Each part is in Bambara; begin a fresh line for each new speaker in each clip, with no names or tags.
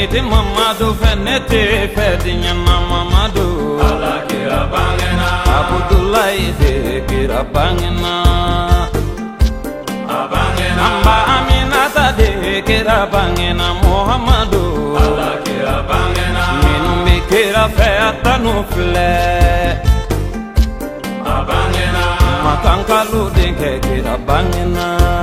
Seydi Mamadu fenete fedinya Mamadu
ala kira bangena
Abdullahi de kira bangena
abangena
Amba Aminata de kira bangena Muhammadu
ala kira bangena
Minumbi kira feata nufle
abangena
Makankalu de kira bangena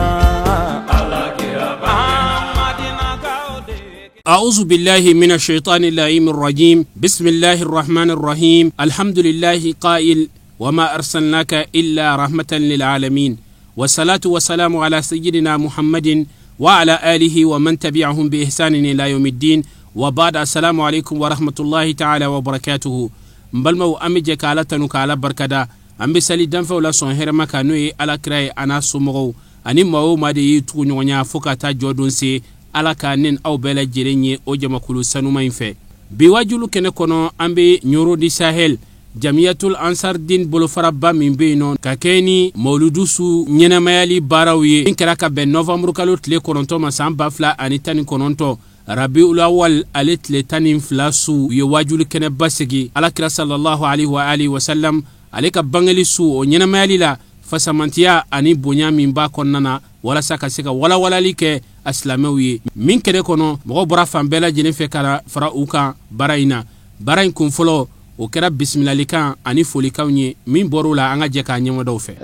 أعوذ بالله من الشيطان اللعين الرجيم بسم الله الرحمن الرحيم الحمد لله قائل وما أرسلناك إلا رحمة للعالمين والصلاة والسلام على سيدنا محمد وعلى آله ومن تبعهم بإحسان إلى يوم الدين وبعد السلام عليكم ورحمة الله تعالى وبركاته مبلمو أمجي كالتنو كالا بركدا أمبي سالي دنفو لسون هرما كانوي على كراي أنا سمغو أني مو مادي يتو نيونيا فوكاتا جودون سي ala ka nin aw bela jirenye o jamakulu sanuma infe biwajulu kene kono ambe nyoro di sahel jamiyatul ansar din bolofaraba min beino ka keni mauludu su nyena mayali barawiye inkara ka ben novembre kalo tle kononto masamba fla anitani kononto rabiul awwal alitle tanin flasu ye wajulu kene basigi ala kira sallallahu alaihi wa alihi wasallam aleka bangali su o nyena mayali la fasamantiya ani bonya min ba konnana wala saka sika wala wala like aslamewi min kede kono mo bora fambela jene fe kala fara uka baraina barain kun folo o kera bismillah ani foli kawni min borula anga je ka nyemo do fe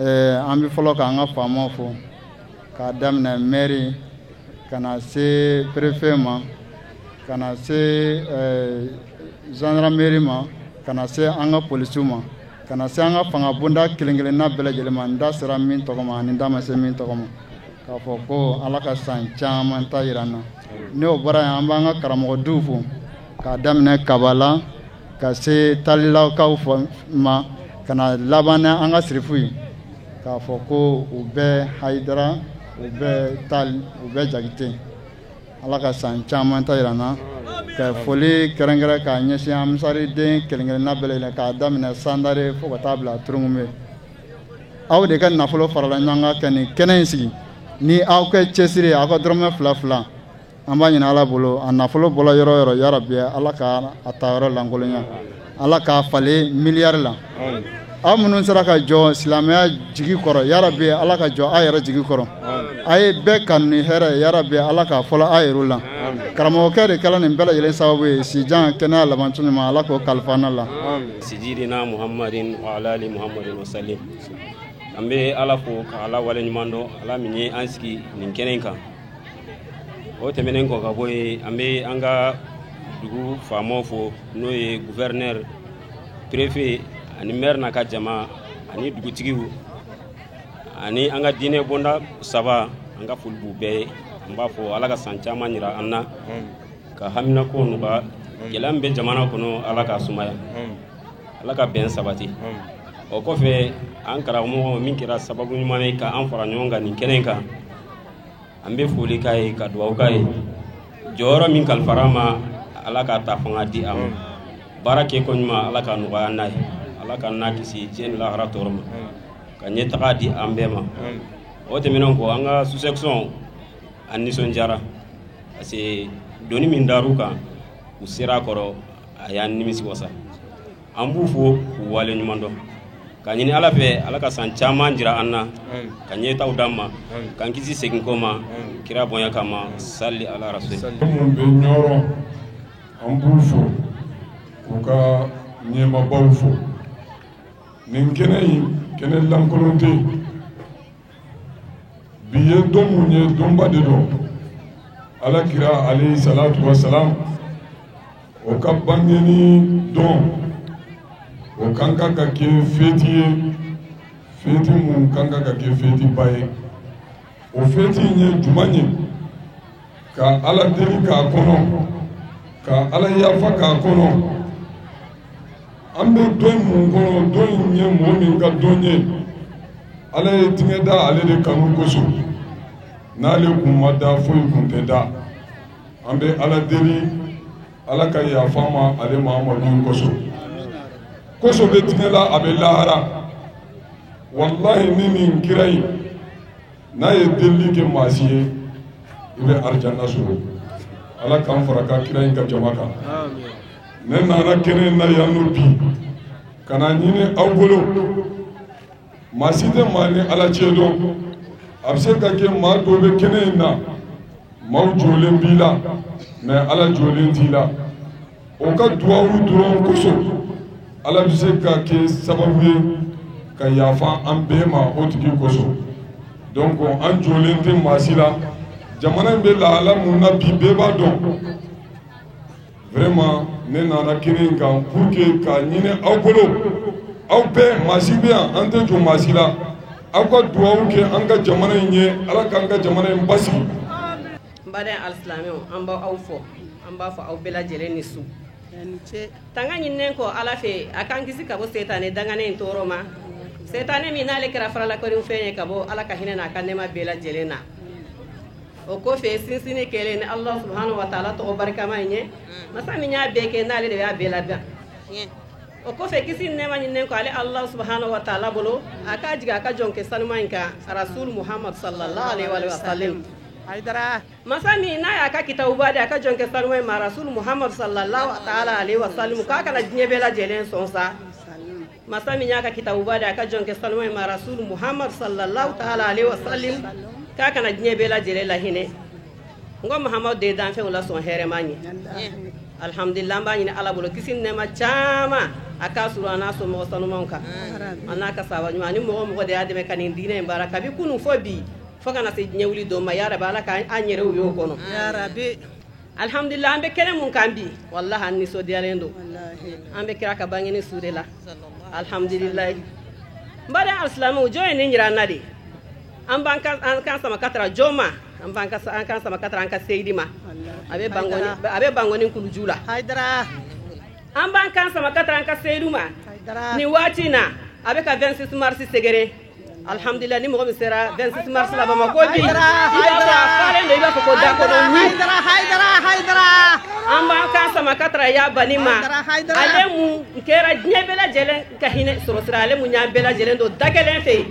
ambi folo ka anga famo fo ka damna mairie kana se préfet ma kana se gendarmerie ma kana se anga police ma kana se anga fanga bunda kelengele na bela jelema nda sera min tokoma ni ndama se min tokoma ka fo ko ala ka san caman ta yirana ne o bara an b'an ka karamɔgɔ du fo ka daminɛ kabala ka se talilakaw ma ka na laban an ka sirifu ye k'a fɔ ko u bɛɛ hayidara u bɛɛ tali u bɛɛ jakite ala ka san caman ta yirana ka foli kɛrɛnkɛrɛn k'a ɲɛsin amisariden kelen-kelenna bɛɛ lajɛlen k'a daminɛ sandare fo ka taa bila turungunbe aw de ka nafolo farala ɲɔgɔn kan ka nin kɛnɛ in sigi ni aw kɛ cɛsiri aw ka dɔrɔmɛ fila fila an b'a ɲini ala bolo a nafolo bɔla yɔrɔ yɔrɔ yarabi ala ka a ta yɔrɔ lankolonya ala k'a falen miliyari la aw minnu sera ka jɔ silamɛya jigi kɔrɔ yarabi ala ka jɔ aw yɛrɛ jigi kɔrɔ a ye bɛɛ kanu ni hɛrɛ yarabi ala k'a fɔlɔ aw yɛrɛ la karamɔgɔkɛ de kɛla nin bɛɛ lajɛlen sababu ye sijan kɛnɛya labantu ma ala k'o kalifa an la
sijidina muhammadin wa ala ali muhammadin wa sallim ambe ala fo ka ala wale nyumando ala minye ansiki nin kenen kan o temenen ko ka boy ambe anga dugu famo fo no ye gouverneur préfet ani maire na ka jama ani dugu tigiwu ani anga dine bonda saba anga fulbu be mba fo ala ka sancha manira anna ka hamina ko no ba gelambe jamana kono ala ka sumaya ala ka ben sabati o kɔfɛ an karamɔgɔ min kɛra sababu ɲuman ye ka an fara ɲɔgɔn kan nin kɛnɛ kan an bɛ foli k'a ye ka dugawu k'a ye jɔyɔrɔ min kalifara ma ala k'a ta fanga di a ma baara kɛ ko ɲuman ala ka nɔgɔya n'a ye ala ka n'a kisi diɲɛ ni lahara tɔɔrɔ ma ka ɲɛtaga di an bɛɛ ma o tɛmɛnen kɔ an ka sous-section a nisɔndiyara parce que doni min dar'u kan u sera a kɔrɔ a y'an nimisi wasa an b'u fo k'u wale ɲuman dɔn ka ɲini ala fɛ ala ka san caman jira an na ka ɲɛtaw d'an ma k'an kisi segin ko ma kira bonya kama salli ala rasul
mun bɛ ɲɔrɔ an b'u fo k'u ka ɲɛmabaw fo nin kɛnɛ in kɛnɛ lankolon tɛ bi ye don mun ye donba de don ala kira alayhi salatu wa salam o ka bangeni don o kan ka kɛ feti ye feti mun kan ka kɛ feti ba ye o feti ye juman ye ka ala deli k'a kɔnɔ ka ala yafa k'a kɔnɔ an bɛ don mun kɔnɔ don in ye mɔgɔ min ka don ye ala ye diɲɛ da ale de kanu kosɔn n'ale kun ma da foyi kun tɛ da an bɛ ala deli ala ka yafa ma ale Muhamadu kosɔn koso bɛ diɲɛ la a bɛ lahara wallahi ni nin kira in n'a ye delili kɛ maa si ye i bɛ arijana sɔrɔ ala k'an fara ka kira in ka jama kan ne nana kɛnɛ in na yan nɔ bi ka na ɲini aw bolo maa si tɛ maa ni ala cɛ dɔn a bɛ se ka kɛ maa dɔw bɛ kɛnɛ in na maaw jɔlen b'i la mɛ ala jɔlen t'i la o ka duwawu dɔrɔn kosɔn ala bɛ se ka kɛ sababu ye ka yafa an bɛɛ ma o tigi kosɔn donc an jɔlen tɛ maa si la jamana in bɛ lahala mun na bi bɛɛ b'a dɔn vraiment ne nana kɛnɛ in kan pour que ka ɲini aw bolo aw bɛɛ maa si bɛ yan an tɛ jɔ maa si la aw ka duwawu kɛ an ka jamana in ye ala k'an ka jamana in basigi.
n baden alisilamɛw an b'aw fɔ an b'a fɔ aw bɛɛ lajɛlen ni su tanga ɲininen kɔ ala fɛ a k'an kisi ka bɔ setanɛ danganen tɔɔrɔ ma setanɛ min n'ale kɛra faralakɔrin fɛn ye ka bɔ ala ka hinɛ n'a ka nɛɛma bɛɛ lajɛlen na o kɔfɛ sinsinni kɛlen ni ala subhanahu wa taala tɔgɔ barikama in ye masa min y'a bɛɛ kɛ n'ale de y'a bɛɛ labɛn o kɔfɛ kisi ni nɛɛma ɲininen kɔ ale ala subhanahu wa taala bolo a k'a jigin a ka jɔn kɛ sanuma in kan rasul muhammad sallallahu alaihi wa sallam masa min n'a y'a ka kitabuba de a ka jɔn kɛ sanuma in ma rasul muhammad sallallahu taala alaihi wa sallam k'a kana diɲɛ bɛɛ lajɛlen sɔn sa masa min y'a ka kitabuba de a ka jɔn kɛ sanuma in ma rasul muhammad sallallahu taala alaihi wa sallam k'a kana diɲɛ bɛɛ lajɛlen la hinɛ n ko muhammadu de ye danfɛnw la sɔn hɛrɛma ɲɛ alhamdulillah an b'a ɲini ala bolo kisi ni nɛɛma caman a k'a suru a n'a somɔgɔ sanumanw kan a n'a ka sahaba ɲuman ni mɔgɔ mɔgɔ de y'a dɛmɛ ka nin diinɛ in baara kabi kunu fɔ bi fo kana se diɲɛ wuli dɔn ma yarabi ala k'an yɛrɛw y'o kɔnɔ alhamdulillah an bɛ kɛnɛ mun kan bi wallahi an nisɔndiyalen don an bɛ kira ka bangeni su de la alhamdulillah n baden alisilamɛw jɔn ye nin yira an na de an b'an kan sama katara jɔn ma an kan sama katara an ka seyidi ma a bɛ bangoni kuluju la an b'an kan sama katara an ka seyidu ma nin waati in na a bɛ ka 26 mars sɛgɛrɛ alhamdulillah ni mɔgɔ min sera 26 mars la Bamako bi i b'a fɔ a falen don i b'a fɔ ko dakɔnɔ wi an b'an kan sama katara ya bani ma ale mun kɛra diɲɛ bɛɛ lajɛlen ka hinɛ sɔrɔ sira ale mun y'an bɛɛ lajɛlen don da kelen fɛ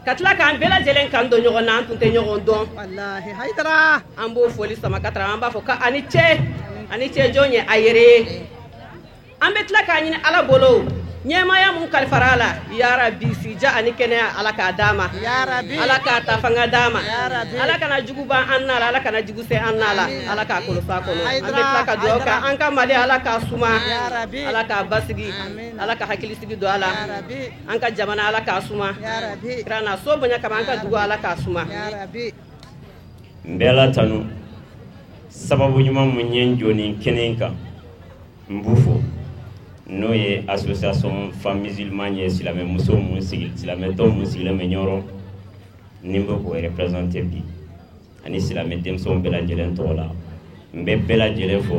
ka tila k'an bɛɛ lajɛlen kan don ɲɔgɔn na an tun tɛ ɲɔgɔn dɔn an b'o foli sama katara an b'a fɔ ka ani cɛ jɔn ye a yɛrɛ ye an bɛ tila k'a ɲini ala bolo ɲɛmaya mun kalifara a la yarabi sija ani kɛnɛya ala k'a d'a ma ala k'a ta fanga d'a ma ala kana jugu ban an n'a la ala kana jugu se an n'a la ala k'a kolosa kɔnɔ an bɛ tila ka dugawu kɛ an ka mali ala k'a suma ala k'a basigi ala ka hakilisigi don a la an ka jamana ala k'a suma kira na so bonya kama an ka dugu ala k'a suma
n bɛ ala tanu sababu ɲuman mun ye n jɔ nin kɛnɛ in kan n b'u fɔ n'o ye association femme musulmane ye silamɛ muso mun sigi silamɛ tɔw mun sigilen bɛ ɲɔgɔn ni n bɛ k'o représenter bi ani silamɛ denmisɛnw bɛɛ lajɛlen tɔgɔ la n bɛ bɛɛ lajɛlen fɔ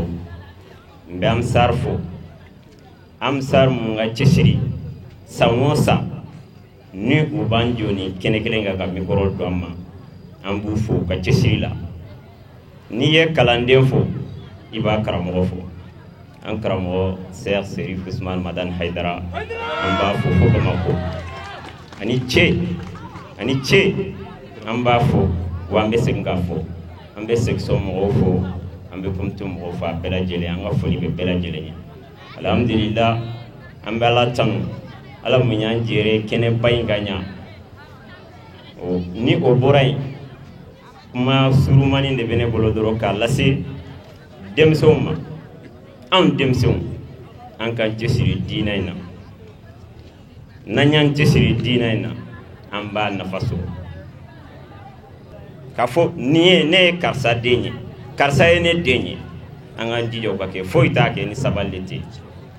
n bɛ amsar fɔ amsar mun ka cɛsiri san o san ni u b'an jɔ nin kɛnɛ kelen kan ka micro don an ma an b'u fɔ u ka cɛsiri la n'i ye kalanden fɔ i b'a karamɔgɔ fɔ an karamɔgɔ Seex Serif Usman Madan Haidara an b'a fɔ fo Bamako ani cɛ an b'a fɔ wa an bɛ segin k'a fɔ an bɛ section mɔgɔw fɔ an bɛ comité mɔgɔw fɔ a bɛɛ lajɛlen an ka foli bɛ bɛɛ lajɛlen ye alhamdulillah an bɛ ala tanu ala mun y'an jɛre kɛnɛba in ka ɲa ni o bɔra yen kuma surumani de bɛ ne bolo dɔrɔn k'a lase denmisɛnw ma anw denmisɛnw an ka cɛsiri diinɛ in na n'an y'an cɛsiri diinɛ in na an b'a nafa sɔrɔ k'a fɔ ne ye karisa den ye karisa ye ne den ye an k'an jija o ka kɛ foyi t'a kɛ ni sabali tɛ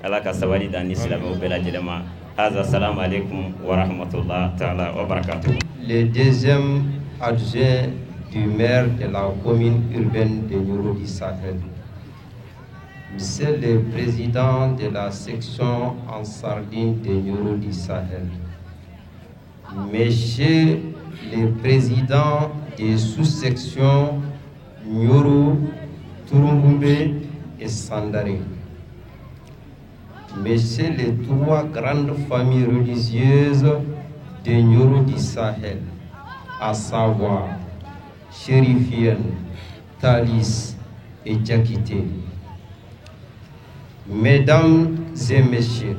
ala ka sabali da ni silamɛw bɛɛ lajɛlen ma haza salamu alaikum wa rahmatulah taala wa barakatuh.
Le deuxième adjoint du maire de la commune urbaine de Nioro du Sahel, Monsieur le président de la section en sardine de Nioro du Sahel, Monsieur le président des sous-sections Nioro, Turumbumbe et Sandari, Monsieur les trois grandes familles religieuses de Nioro du Sahel, à savoir Chérifienne, Thalis et Diakité. Mesdames et messieurs,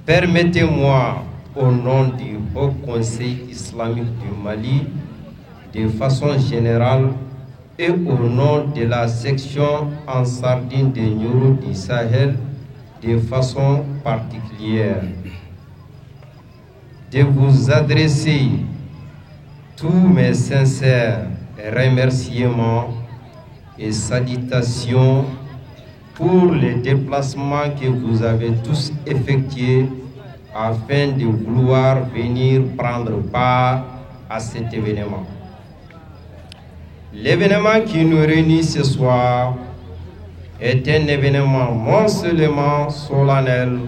permettez-moi, au nom du Haut Conseil islamique du Mali, de façon générale, et au nom de la section Ansardine de Nioro du Sahel, de façon particulière, de vous adresser tous mes sincères remerciements et salutations pour les déplacements que vous avez tous effectués afin de vouloir venir prendre part à cet événement. L'événement qui nous réunit ce soir est un événement non seulement solennel,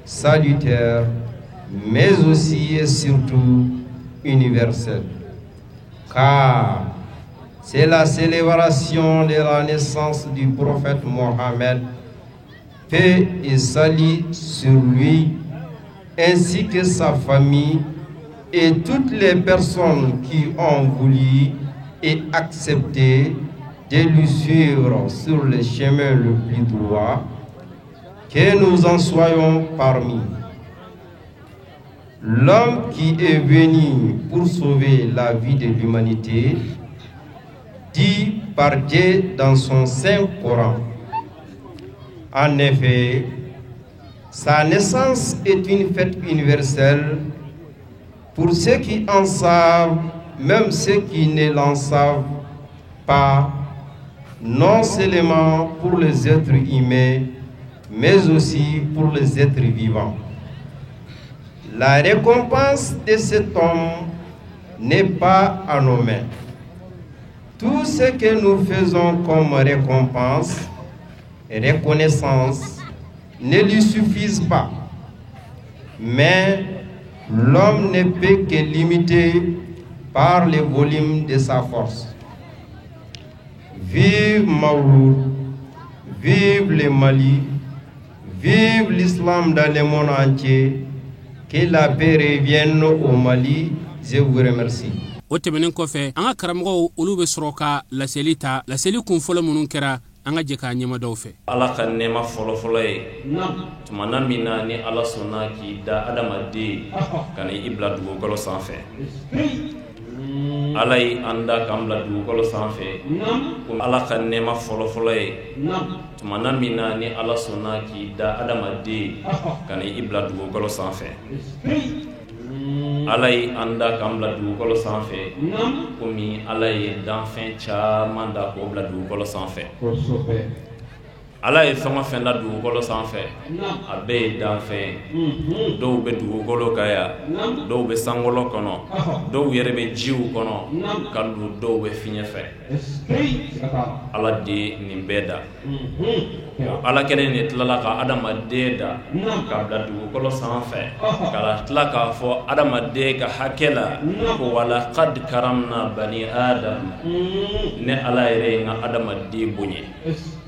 salutaire, mais aussi et surtout universel. Car c'est la célébration de la naissance du prophète Mohammed, paix et salut sur lui, ainsi que sa famille et toutes les personnes qui ont voulu et accepté de lui suivre sur le chemin le plus droit, que nous en soyons parmi. L'homme qui est venu pour sauver la vie de l'humanité, dit par Dieu dans son Saint Coran. En effet, sa naissance est une fête universelle pour ceux qui en savent, même ceux qui ne l'en savent pas, non seulement pour les êtres humains, mais aussi pour les êtres vivants. La récompense de cet homme n'est pas à nos mains. Tout ce que nous faisons comme récompense et reconnaissance ne lui suffisent pas. Mais l'homme ne peut que limiter par le volume de sa force. Vive Mawlud, vive le Mali, vive l'islam dans le monde entier, que la paix revienne au Mali. Je vous remercie.
O tɛmɛnen kɔfɛ an ka karamɔgɔw olu bɛ sɔrɔ ka laseli ta laseli kun fɔlɔ minnu kɛra an ka jɛ k'a ɲɛmadaw fɛ. Ala ka nɛɛma fɔlɔfɔlɔ ye tumana min na ni Ala sɔnna k'i da adamaden ka n'i bila dugukolo sanfɛ. Ala ye an da k'an bila dugukolo sanfɛ ko Ala ka nɛɛma fɔlɔfɔlɔ ye tumana min na ni Ala sɔnna k'i da adamaden ka n'i bila dugukolo sanfɛ. Ala ye an da k'an bila dugukolo sanfɛ komi Ala ye danfɛn caman da k'o bila dugukolo sanfɛ. Ala ye fɛn o fɛn da dugukolo sanfɛ a bɛɛ ye danfɛn. Dɔw bɛ dugukolo kan yan, dɔw bɛ sankolo kɔnɔ, dɔw yɛrɛ bɛ jiw kɔnɔ ka don dɔw bɛ fiɲɛ fɛ. Ala de ye nin bɛɛ da. Ala kɛlen de tilala ka adamaden da ka bila dugukolo sanfɛ ka tila k'a fɔ adamaden ka hakɛ la ko walaqad karamna bani adam, ne Ala yɛrɛ ye n ka adamaden bonya.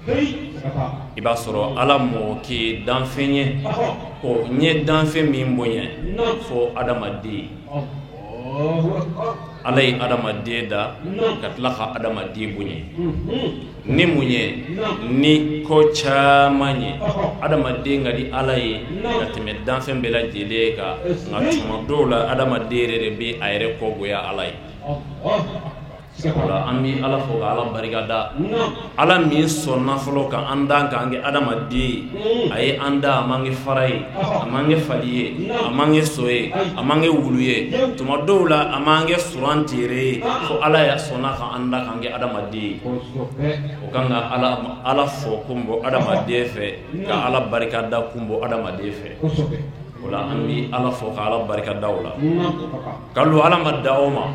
I b'a sɔrɔ Ala mɔgɔ k'i danfɛn ye ko n ye danfɛn min bonya fo adamaden. Ala ye adamaden da ka tila ka adamaden bonya. Ni mun ye ni ko caman ye adamaden ka di Ala ye ka tɛmɛ danfɛn bɛɛ lajɛlen kan, nka tuma dɔw la adamaden yɛrɛ de bɛ a yɛrɛ kɔgoya Ala ye. Ola an bɛ Ala fo ka Ala barikada. Ala min sɔnna fɔlɔ ka an da k'an kɛ adamaden, a ye an da a man kɛ fara ye, a man kɛ fali ye, a man kɛ so ye, a man kɛ wulu ye. Tuma dɔw la a man kɛ suran tere ye fo Ala ya sɔnna ka an da k'an kɛ adamaden. O kan ka Ala fɔ kun bɔ adamaden fɛ ka Ala barikada kun bɔ adamaden fɛ. Ola an bɛ Ala fo ka Ala barikada o la. Kalo Ala ma da o ma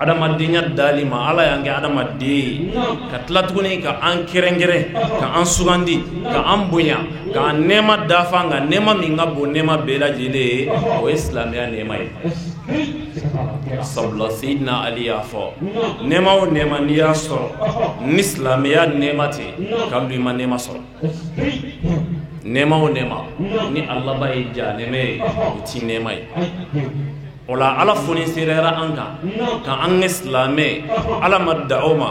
adamadenya dali ma, Ala y'an kɛ adamaden ka tila tuguni ka an kɛrɛnkɛrɛn, ka an sugandi, ka an bonya, ka an nɛɛma dafa, nka nɛɛma min ka bon nɛɛma bɛɛ lajɛlen ye o ye silamɛya nɛɛma ye. Sabula Seydina Ali y'a fɔ nɛɛma o nɛɛma n'i y'a sɔrɔ ni silamɛya nɛɛma tɛ k'alo i ma nɛɛma sɔrɔ. Nɛɛma o nɛɛma ni Allah ba ye ja nɛɛma ye o ti nɛɛma ye.
ola ala foni sirera anka ka an islame ala maddaoma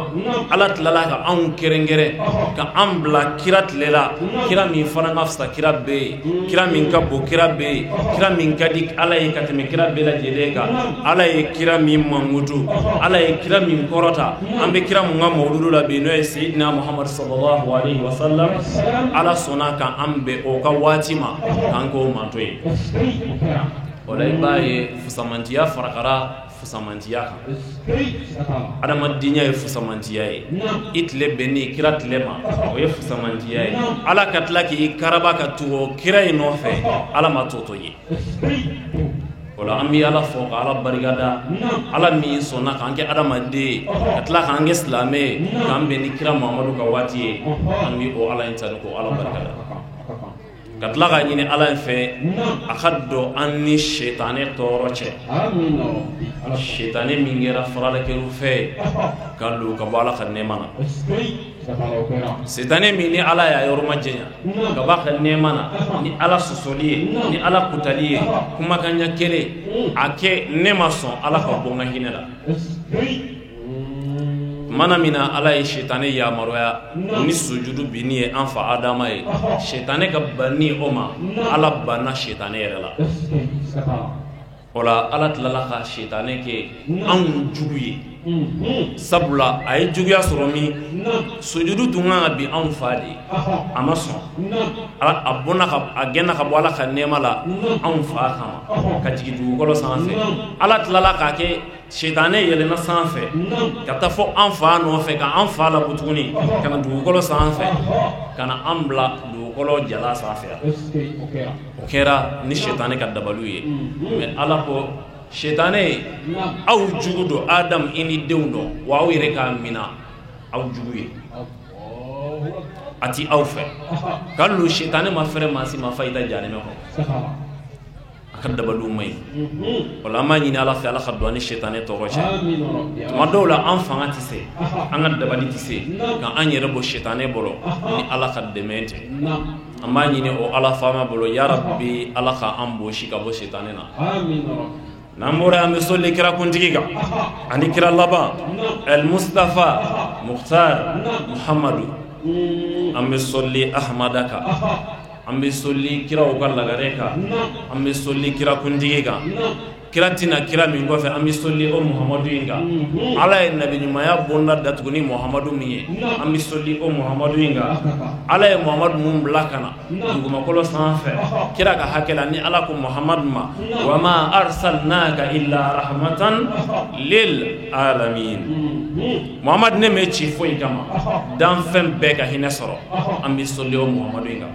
ala tlala ka an kerengere ka an bla kirat lela kira min fana mafsa kira be kira min kabbo kira be kira min kadi ala ye kateme kira be la jelega ala ye kira min mangutu ala ye kira min korota ambe kira mun ga mawludu la be no e sayyidina muhammad sallallahu alaihi wasallam ala sona ka ambe o ka watima kan ko mantoy wala ibaye fusamantiya farakara fusamantiya kan adamadinya ye fusamantiya ye itle beni kira tlema o ye fusamantiya ye ala katla ki karaba ka tuwo kira ino fe ala matoto ye wala ambi ala fo ala barigada ala mi sonna kan ke adamade katla kan ke islame kan beni kira muhammadu ka wati ambi o ala intano ko ala barigada katla ga nyini ala fe akaddo anni shaytane toroche shaytane mingera farala ke rufe kallu ka bala khanne mana shaytane mini ala ya yorma jenya ka ba khanne mana ni ala susoliye ni ala kutaliye kuma kanya kele ake nemason ala ka bonga hinela mana mina ala ye shaytane ya maroya ni sujudu biniye anfa adama ye shaytane ka bani oma ala bana shaytane yela wala ala tlala ka shaytane ke an juguye sabula ay juguya soromi sujudu tunga bi an fadi amason ala abuna ka agena ka wala ka nemala an fa kama ka jigidu golo sanfe ala tlala ka ke shaytane yele na sanfe ka ta fo an fa no fe ka an fa la butuni kana du golo sanfe kana ambla du golo jala sanfe okera ni shaytane ka dabaluye me ala ko shaytane aw jugudo adam ini dewdo wa wire ka mina aw juguye ati aw fe kallu shaytane ma fere ma si ma fayda jane me ko akad dabalu may wala ma ni ala fi ala khadwani shaytane to roche ma dawla an fangati se an dabali ti se kan an yere bo shaytane bolo ni ala khaddemente amma ni o ala fama bolo ya rabbi ala kha ambo shika bo shaytane na amin namura am solli kira kuntiga ani kira laba al mustafa mukhtar muhammadu am solli ahmadaka am solli kira o kala gareka am solli kira kuntiga kira tina kira min gofe am solli o muhammadu inga ala en nabi nyuma ya bonna datuguni muhammadu miye am solli o muhammadu inga ala e muhammadu mum blakana duguma kolo sanfe kira ka hakela ni ala ko muhammad ma wa ma arsalnaka illa rahmatan lil alamin muhammad ne me ci foy kama dan fem be ka hinesoro am solli o muhammadu inga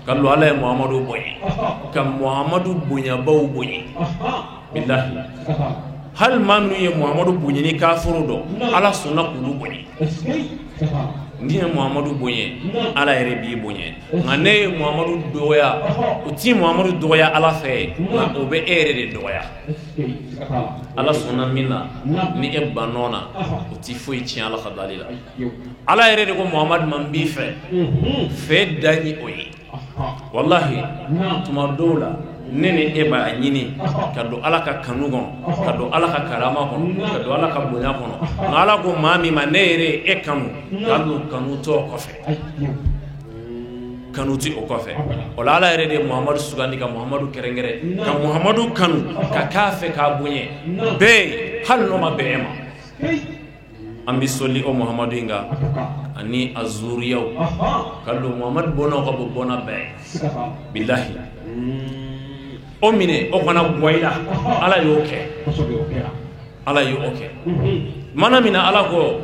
kallu ala e muhammadu boy kam muhammadu bunya baw boy billahi hal manu ye muhammadu bunye ni kafiru do ala sunna kulu bunye ndiye muhammadu bunye ala yere bi bunye ngane muhammadu doya uti muhammadu doya ala fe o be ere de doya ala sunna minna ni e banona uti foi ti ala khadalila ala yere de ko muhammad man bi fe dani oyi wallahi tuma dola nene eba nyini kado ala ka kanu gon kado ala ka karama gon kado ala ka bonya gon ala ko mami manere e kanu kanu to kofe kanu ti o kofe ola ala rede muhammadu sugandi ka muhammadu kerengere ka muhammadu kanu ka kafe ka bonye be hal no ma beema ambi solli o muhammadu inga ani azuriyaw kado muhammad bono ko bona be billahi o mine o kana boyla ala yo ke ala yo oke mana mina ala ko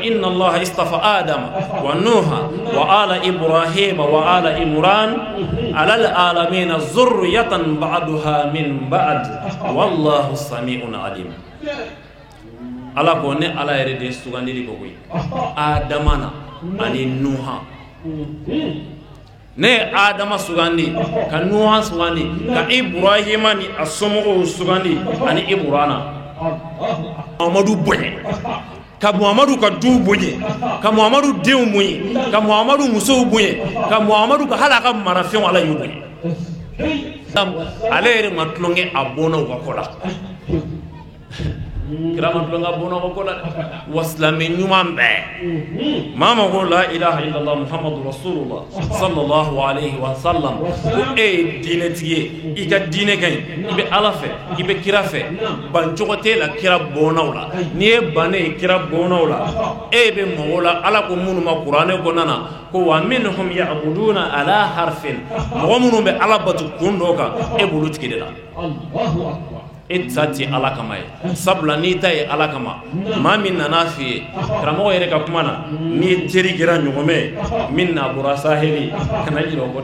inna allaha istafa adam wa nuha wa ala ibrahim wa ala imran ala alamin zurriyatan ba'daha min ba'd wallahu sami'un alim ala ko ne ala yere de sugandiri ko koy adamana ani nuha ne adama sugandi ka nuha sugandi ka ibrahima ni asomo sugandi ani ibrana amadu bonye ka muhammadu ka du bonye ka muhammadu dew bonye ka muhammadu muso bonye ka muhammadu ka halaka marafion ala yu bonye ale yɛrɛ ma tulonkɛ a bɔnnaw ka ko la kira ma tulonkɛ a bɔnnaw ka ko la wa silamɛ ɲuman bɛɛ maa ma ko la ilaha illallah muhammadu rasulullah sallallahu alaihi wa sallam ko e ye diinɛtigi ye i ka diinɛ ka ɲi i bɛ ala fɛ i bɛ kira fɛ bancogo t'e la kira bɔnnaw la n'i ye bannen ye kira bɔnnaw la e bɛ mɔgɔw la ala ko minnu ma kuranɛ kɔnɔna na ko wa minhum ya'buduna ala harfin mɔgɔ minnu bɛ ala bato kun dɔ kan e b'olu tigi de la e ta ti ala kama ye sabula n'i ta ye ala kama maa min nana f'i ye karamɔgɔ yɛrɛ ka kuma na n'i ye teri kɛra ɲɔgɔnmɛ ye min na bɔra saheli kana jira o kɔ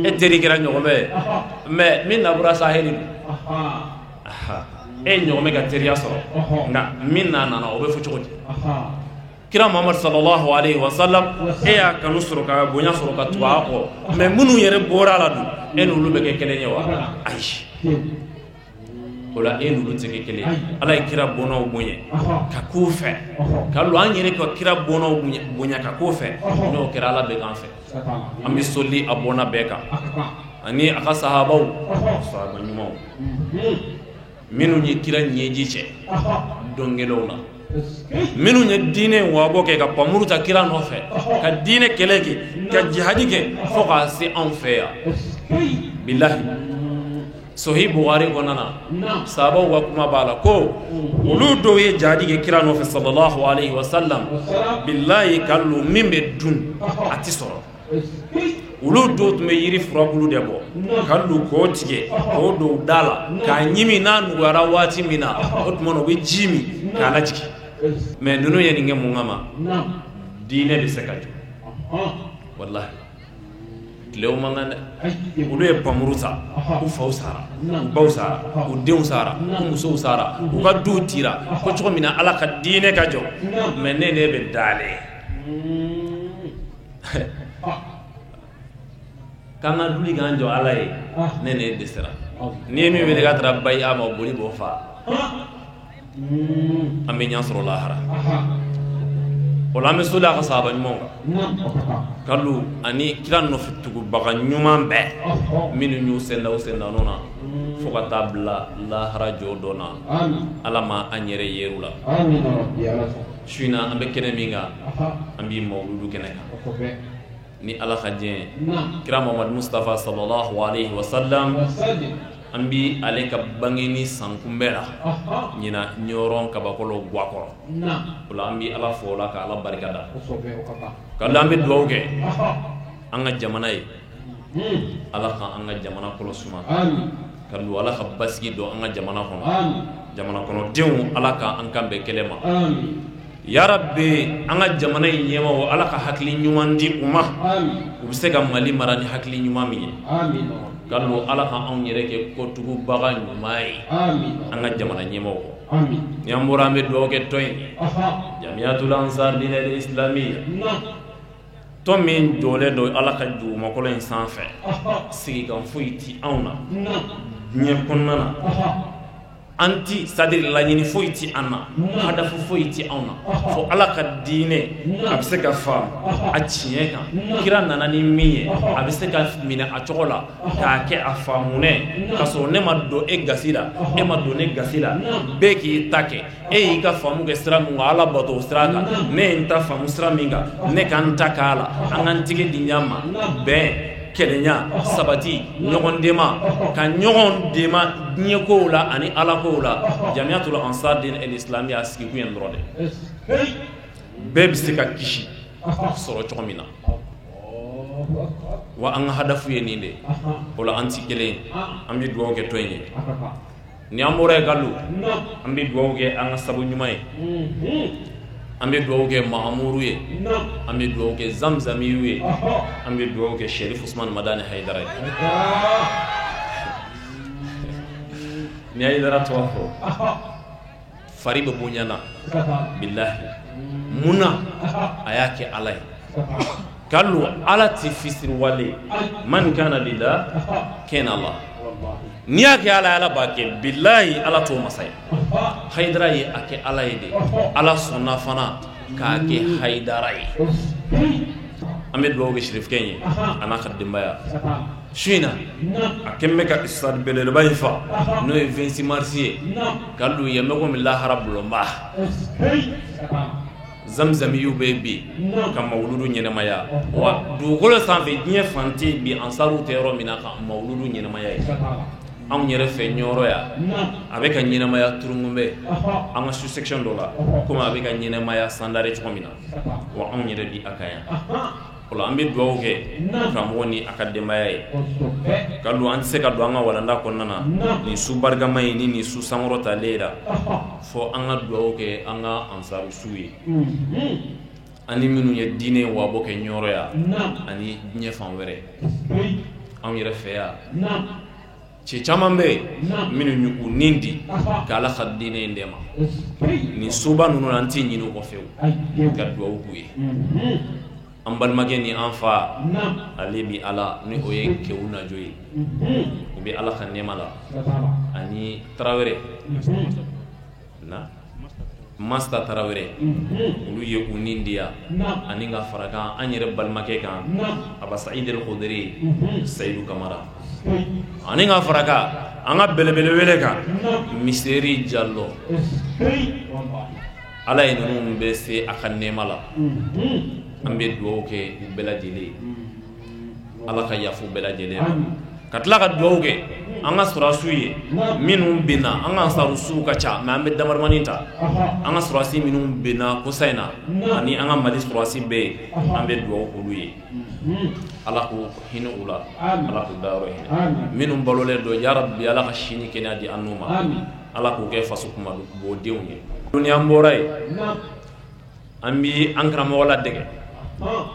e teri kɛra ɲɔgɔnmɛ ye mɛ min na bɔra saheli e ɲɔgɔnmɛ ka teriya sɔrɔ nka min na nana o bɛ fɔ cogo di kira muhammad sallallahu alaihi wa sallam e y'a kanu sɔrɔ ka bonya sɔrɔ ka tugu a kɔ mɛ minnu yɛrɛ bɔra la dun e n'olu bɛ kɛ kelen ye wa ayi o la e n'olu tɛ kɛ kelen ye ala ye kira bɔnnaw bonya ka k'u fɛ ka lo an yɛrɛ ka kira bɔnnaw bonya ka k'u fɛ n'o kɛra ala bɛ k'an fɛ an bɛ soli a bɔnna bɛɛ kan ani a ka sahabaw sahaba ɲumanw minnu ye kira ɲɛji cɛ dɔnkɛlaw la minnu ye diinɛ wabɔ kɛ ka pamuru ta kira nɔfɛ ka diinɛ kɛlɛ kɛ ka jihadi kɛ fo k'a se anw fɛ yan bilahi Sahih Bukhari kɔnɔna na sahabaw ka kuma b'a la ko olu dɔw ye jihadi kɛ kira nɔfɛ sallallahu alaihi wa sallam bilahi kallu min bɛ dun a ti sɔrɔ olu dɔw tun bɛ yiri furabulu de bɔ ka lu k'o tigɛ k'o don da la k'a ɲimi n'a nuguyara waati min na o tuma na u bɛ ji min k'a lajigin mɛ ninnu ye nin kɛ mun kama diinɛ bɛ se ka jɔ walahi tilew man kan dɛ olu ye pamuru ta u faw sara u baw sara u denw sara u musow sara u ka duw tira ko cogo min na ala ka diinɛ ka jɔ mɛ ne bɛ daale k'an ka duli k'an jɔ ala ye ne dɛsɛra n'i ye min wele k'a taara bayi a ma boli b'o fa an bɛ ɲɛ sɔrɔ lahara o la an bɛ soli a ka sahaba ɲumanw kan kalu ani kira nɔfɛ tugubaga ɲuman bɛɛ minnu y'u senda o sendanɔ na fo ka taa bila lahara jɔ dɔ na ala ma an yɛrɛ yeru la su in na an bɛ kɛnɛ min kan an b'i mawuludu kɛnɛ kan ni ala ka diɲɛ kira Muhammad Mustafa sallallahu alaihi wa sallam an bi ale ka bangeni sankunbɛ la ɲina ɲɔrɔn kabakɔlɔ guakɔrɔ o la an bi ala fo o la ka ala barika da ka la an bɛ dugawu kɛ an ka jamana ye ala ka an ka jamana kɔlɔsuma ka lu ala ka basigi don an ka jamana kɔnɔ jamana kɔnɔdenw ala ka an kan bɛɛ kɛlɛ ma ya rabbi an ka jamana in ɲɛmaaw ala ka hakili ɲuman di u ma u bɛ se ka Mali mara ni hakili ɲuman min ye ka lu ala ka anw yɛrɛ kɛ kotugubaga ɲuman ye an ka jamana ɲɛmaaw kɔ ni an bɔra an bɛ dugawu kɛ tɔn in Jamiatul Ansar Dinul Islami tɔn min jɔlen don ala ka dugumakɔlɔ in sanfɛ sigikan foyi ti anw na diɲɛ kɔnɔna na an ti sadiri laɲini foyi ti an na hadafu foyi ti anw na fo ala ka diinɛ a bɛ se ka faamu a tiɲɛ kan kira nana ni min ye a bɛ se ka minɛ a cogo la k'a kɛ a faamunɛ k'a sɔrɔ ne ma don e gasi la e ma don ne gasi la bɛɛ k'i ta kɛ e y'i ka faamu kɛ sira min kan ala bato o sira kan ne ye n ta faamu sira min kan ne ka n ta k'a la an ka n tigi di ɲɔgɔn ma bɛn kɛlɛnya sabati ɲɔgɔn dema ka ɲɔgɔn dema diɲɛ kow la ani ala kow la Jamiatul Ansar Dinul Islami a sigi kun ye dɔrɔn de bɛɛ bɛ se ka kisi sɔrɔ cogo min na wa an ka hadafu ye nin de o la an ti kelen an bɛ dugawu kɛ tɔn in ye ni an bɔra ye galu an bɛ dugawu kɛ an ka sabu ɲuman ye an bɛ dugawu kɛ Mahamuru ye an bɛ dugawu kɛ Zamzamiyu ye an bɛ dugawu kɛ Sherif Usman Madani Haidara ye ni Haidara tɔgɔ fɔ fari bɛ bonya na bilahi munna a y'a kɛ ala ye kalu ala ti fisiriwale man kana lillah kana Allah n'i y'a kɛ ala ye ala b'a kɛ bilahi ala t'o masa ye Haidara ye a kɛ ala ye de ala sɔnna fana k'a kɛ Haidara ye ambe do ge shrif kenye ana khaddimaya shina akemme ka istad belel bayfa no e 26 marsier kallu yamego min la harabul ma zamzam yu baby kam mawludu nyene maya wa du golo sanfe nye fanti bi ansaru tero minaka mawludu nyene maya an yɛrɛ fɛ ɲɔrɔ ya a bɛ ka ɲɛnamaya turungumɛ an ka sous section dɔ la komi a bɛ ka ɲɛnamaya sandare cogo min na wa anw yɛrɛ bi a ka yan o la an bɛ dugawu kɛ karamɔgɔ ni a ka denbaya ye ka don an tɛ se ka don an ka walanda kɔnɔna na nin su barikama ye ni nin su sankɔrɔtalen la fɔ an ka dugawu kɛ an ka ansaru su ye ani minnu ye diinɛ wabɔ kɛ ɲɔrɔ ya ani diɲɛ fan wɛrɛ anw yɛrɛ fɛ yan cɛ caman bɛ minnu y'u nin di k'ala ka diinɛ in dɛmɛ nin soba ninnu na an tɛ ɲini o kɔfɛ ka dugawu k'u ye an balimakɛ ni an fa ale bi ala ni o ye kɛw najɔ ye u bɛ ala ka nɛɛma la ani tarawele na Masta Tarawele olu ye u nin di yan ani ka fara kan an yɛrɛ balimakɛ kan Aba Saïd El Khudri Seydou Kamara ani ka fara kan an ka belebele wele kan Miseri Diallo ala ye ninnu bɛ se a ka nɛɛma la an bɛ dugawu kɛ u bɛɛ lajɛlen ala ka yafu bɛɛ lajɛlen ma ka tila ka dugawu kɛ an ka surasiw ye minnu bɛnna an ka ansarusiw ka ca mɛ an bɛ damaramanin ta an ka surasi minnu bɛnna kosa in na ani an ka mali surasi bɛɛ ye an bɛ dugawu k'olu ye ala k'u hinɛ u la ala k'u dayɔrɔ hinɛ minnu balolen don yarabi ala ka sini kɛnɛya di an n'u ma ala k'u kɛ faso kunbadenw ye ni an bɔra yen an bɛ an karamɔgɔ ladege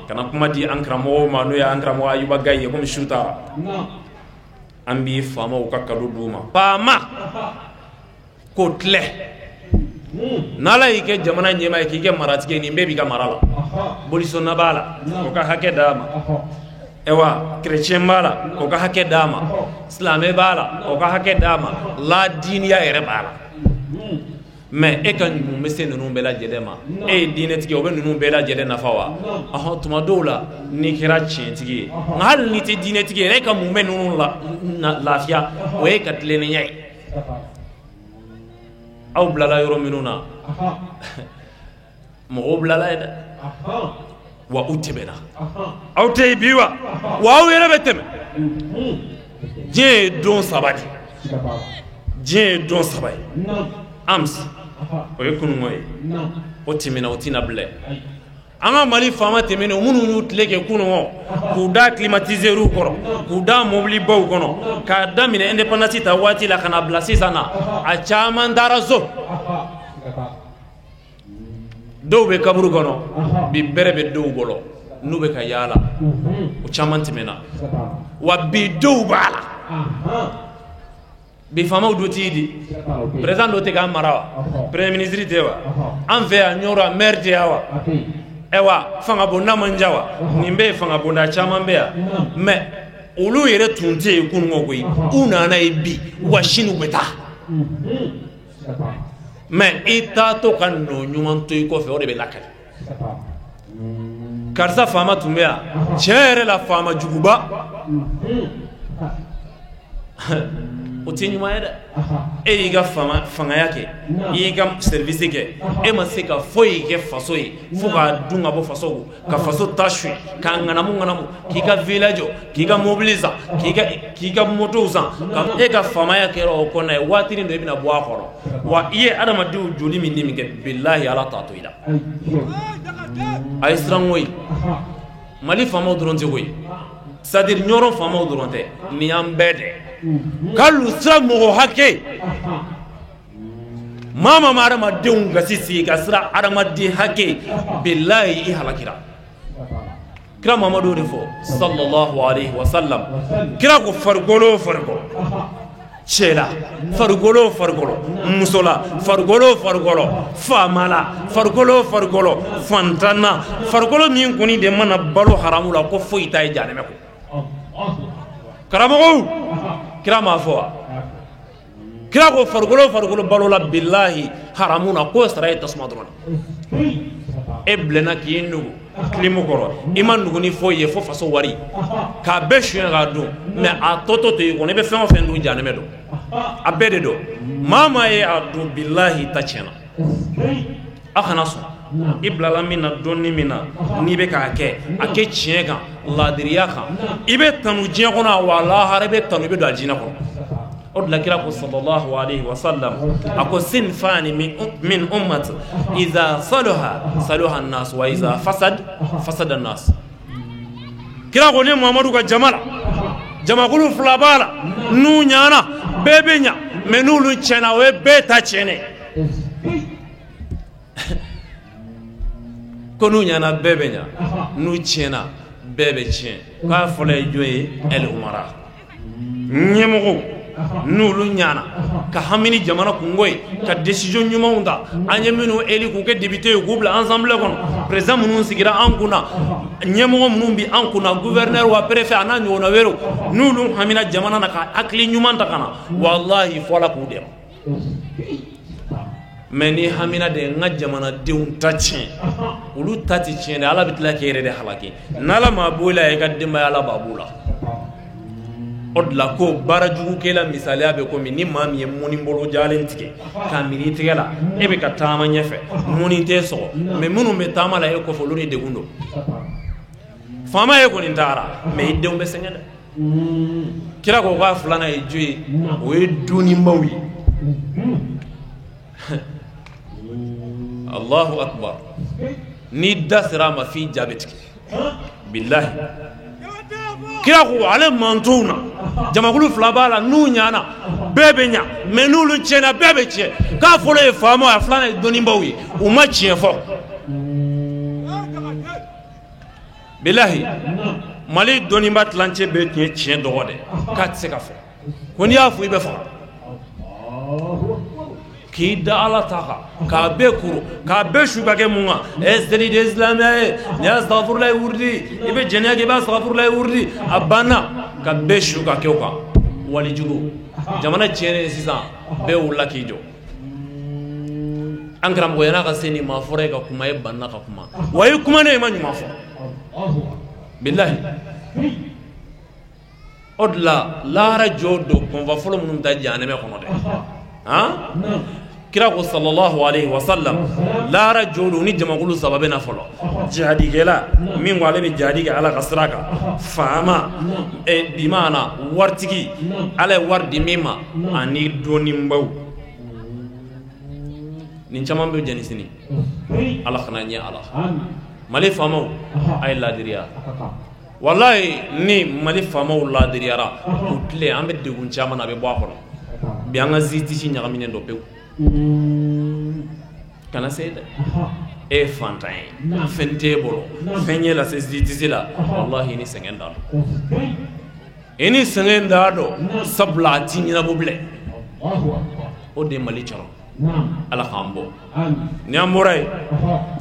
kana kuma di an karamɔgɔw ma n'o ye an karamɔgɔ Ayuba Gaye ye komi su taara an b'i faamaw ka kado d'u ma faama ko tilɛ n'ala y'i kɛ jamana ɲɛmaa ye k'i kɛ maratigi nin bɛɛ b'i ka mara la bolisonna b'a la o ka hakɛ d'a ma ewa chrétien b'a la o ka hakɛ d'a ma silamɛ b'a la o ka hakɛ d'a ma ladiniya yɛrɛ b'a la mais e ka mun bɛ se ninnu bɛɛ lajɛlen ma e ye diinɛtigi o bɛ ninnu bɛɛ lajɛlen nafa wa ɔhɔn tuma dɔw la n'i kɛra tiɲɛtigi ye nka hali n'i tɛ diinɛtigi ye e ka mun bɛ ninnu lafiya o ye ka tilennenya ye aw bilala yɔrɔ minnu na mɔgɔw bilala ye dɛ wa u tɛmɛna aw tɛ yen bi wa aw yɛrɛ bɛ tɛmɛ diɲɛ ye don saba de diɲɛ ye don saba ye AMS o ye kunungo ye o tɛmɛna o tɛna bila an ka Mali faama tɛmɛnen minnu y'u tile kɛ kunungo k'u da climatiseurs kɔrɔ k'u da mobili baw kɔnɔ k'a daminɛ indépendance ta waati la ka na bila sisan na a caman taara so dɔw bɛ kaburu kɔnɔ bi bɛrɛ bɛ dɔw bolo n'u bɛ ka yaala o caman tɛmɛna wa bi dɔw b'a la bi faamaw do t'i di président dɔ tɛ k'an mara wa premier ministre tɛ wa an fɛ yan ɲɔrɔ maire tɛ yan wa ewa fanga bonda man diya wa nin bɛɛ ye fanga bonda caman bɛ yan mais olu yɛrɛ tun tɛ yen kunungo koyi u nana ye bi wa sini u bɛ taa mais i taatɔ ka nɔ ɲuman to i kɔfɛ o de bɛ lakali karisa faama tun bɛ yan tiɲɛ yɛrɛ la faama juguba o tɛ ɲuman ye dɛ e y'i ka fangaya kɛ i y'i ka service kɛ e ma se ka foyi kɛ faso ye fo k'a dun ka bɔ faso ka faso ta suɲɛ k'a ŋanamu k'i ka village k'i ka mobili san k'i ka moto san e ka faamaya kɛra o kɔnɔ ye waatinin dɔ i bɛna bɔ a kɔrɔ wa i ye adamadenw joli min ni min kɛ bilahi ala t'a to i la a ye siran koyi Mali faamaw dɔrɔn tɛ koyi c'est-à-dire ɲɔrɔ faamaw dɔrɔn tɛ nin y'an bɛɛ de kalu sira mɔgɔ hakɛ maa ma adamadenw gasi sigi ka sira adamaden hakɛ bilahi i halakira kira Mamadu de fɔ sallallahu alaihi wa sallam kira ko farikolo cɛ la farikolo muso la farikolo faama la farikolo fantan na farikolo min kɔni de mana balo haramu la ko foyi t'a ye janɛmɛ ko karamɔgɔw kira m'a fɔ wa kira ko farikolo balo la bilahi haramu na ko sara ye tasuma dɔrɔn e bilenna k'i nugu klimu kɔrɔ i ma nuguni foyi ye fo faso wari k'a bɛɛ suyɛn k'a dun mais a tɔtɔ to i kɔnɔ i bɛ fɛn o fɛn dun janɛmɛ don a bɛɛ de don maa maa ye a dun bilahi ta tiɲɛna a kana sɔn i bilala min na dɔnni min na n'i bɛ k'a kɛ a kɛ tiɲɛ kan ladiriya kan i bɛ tanu diɲɛ kɔnɔ wa lahara i bɛ tanu i bɛ don a jinɛ kɔnɔ o de la kira ko sallallahu alayhi wa sallam a ko sinfani min ummat iza salaha salaha an-nas wa iza fasada an-nas kira ko ne Muhamadu ka jama la jamakulu fila b'a la n'u ɲana bɛɛ bɛ ɲa mais n'olu tiɲɛna o ye bɛɛ ta tiɲɛ ko n'u ɲana bɛɛ bɛ ɲa n'u tiɲɛna bɛɛ bɛ tiɲɛ k'a fɔlɔ ye jɔn ye el umara ɲɛmɔgɔ n'olu ɲana ka hamini jamana kungo ye ka décision ɲumanw ta an ye minnu eli k'u kɛ député ye k'u bila ensemble kɔnɔ président minnu sigira an kunna ɲɛmɔgɔ minnu bi an kunna gouverneur wa préfet a n'a ɲɔgɔnna wɛrɛw n'olu hamina jamana na ka hakili ɲuman ta ka na wallahi fɔla k'u dɛmɛ mais ni hamina de n ka jamanadenw ta tiɲɛ olu ta tɛ tiɲɛ de ala bɛ tila k'e yɛrɛ de halaki n'ala ma bɔ i la i ka denbaya ala b'a b'o la o de la ko baara jugu kɛla misaliya bɛ komi ni maa min ye muni bolo jalen tigɛ k'a miri i tɛgɛ la e bɛ ka taama ɲɛfɛ muni tɛ sɔgɔ mais minnu bɛ taama la e kɔfɛ olu ni degun don faama ye kɔni taara mais i denw bɛ sɛgɛn dɛ kira ko k'a filanan ye jo ye o ye dunibaw ye Allahu akbar ni da sera ma fi jaabi tigɛ billahi kira ko ale mantow na jamakulu fila b'a la n'u ɲana bɛɛ bɛ ɲa mais n'olu tiɲɛna bɛɛ bɛ tiɲɛ k'a fɔlɔ ye faamaw a filanan ye dɔnnibaw ye u ma tiɲɛ fɔ billahi Mali dɔnniba tilancɛ bɛɛ tun ye tiɲɛ dɔgɔ dɛ k'a tɛ se ka fɔ ko n'i y'a fɔ i bɛ faga k'i da ala ta kan k'a bɛɛ kuru k'a bɛɛ su ka kɛ mun kan seli de silamɛya ye n'i y'a sagafurula ye wurudi i bɛ jɛnɛya kɛ i b'a sagafurula ye wurudi a banna ka bɛɛ su ka kɛ o kan walijugu jamana tiɲɛnen sisan bɛɛ wulila k'i jɔ an karamɔgɔ yan'a ka se nin maa fɔra ye ka kuma e banna ka kuma wa i kumanen i ma ɲuman fɔ bilahi o de la lahara jɔ don kɔnfa fɔlɔ minnu bɛ taa jahanɛmɛ kɔnɔ dɛ kira ko sallallahu alayhi wa sallam lahara jɔ don ni jamakulu saba bɛ na fɔlɔ jihadikɛla min ko ale bɛ jihadi kɛ ala ka sira kan faama bimaana waritigi ala ye wari di min ma ani dɔnnibaw nin caman bɛ jɛni sini ala kana ɲɛ ala Mali faamaw a ye laadiriya wallahi ni Mali faamaw laadiriyara o tile an bɛ degun caman na a bɛ bɔ a kɔnɔ bi an ka zitisi ɲagaminen dɔ pewu kana se dɛ e ye fantan ye fɛn t'e bolo fɛn ye lase zitisi la wallahi i ni sɛgɛn t'a dɔn i ni sɛgɛn t'a dɔn sabula a t'i ɲɛnabɔ bilen o de ye Mali cɔrɔ ala k'an bɔ ni an bɔra yen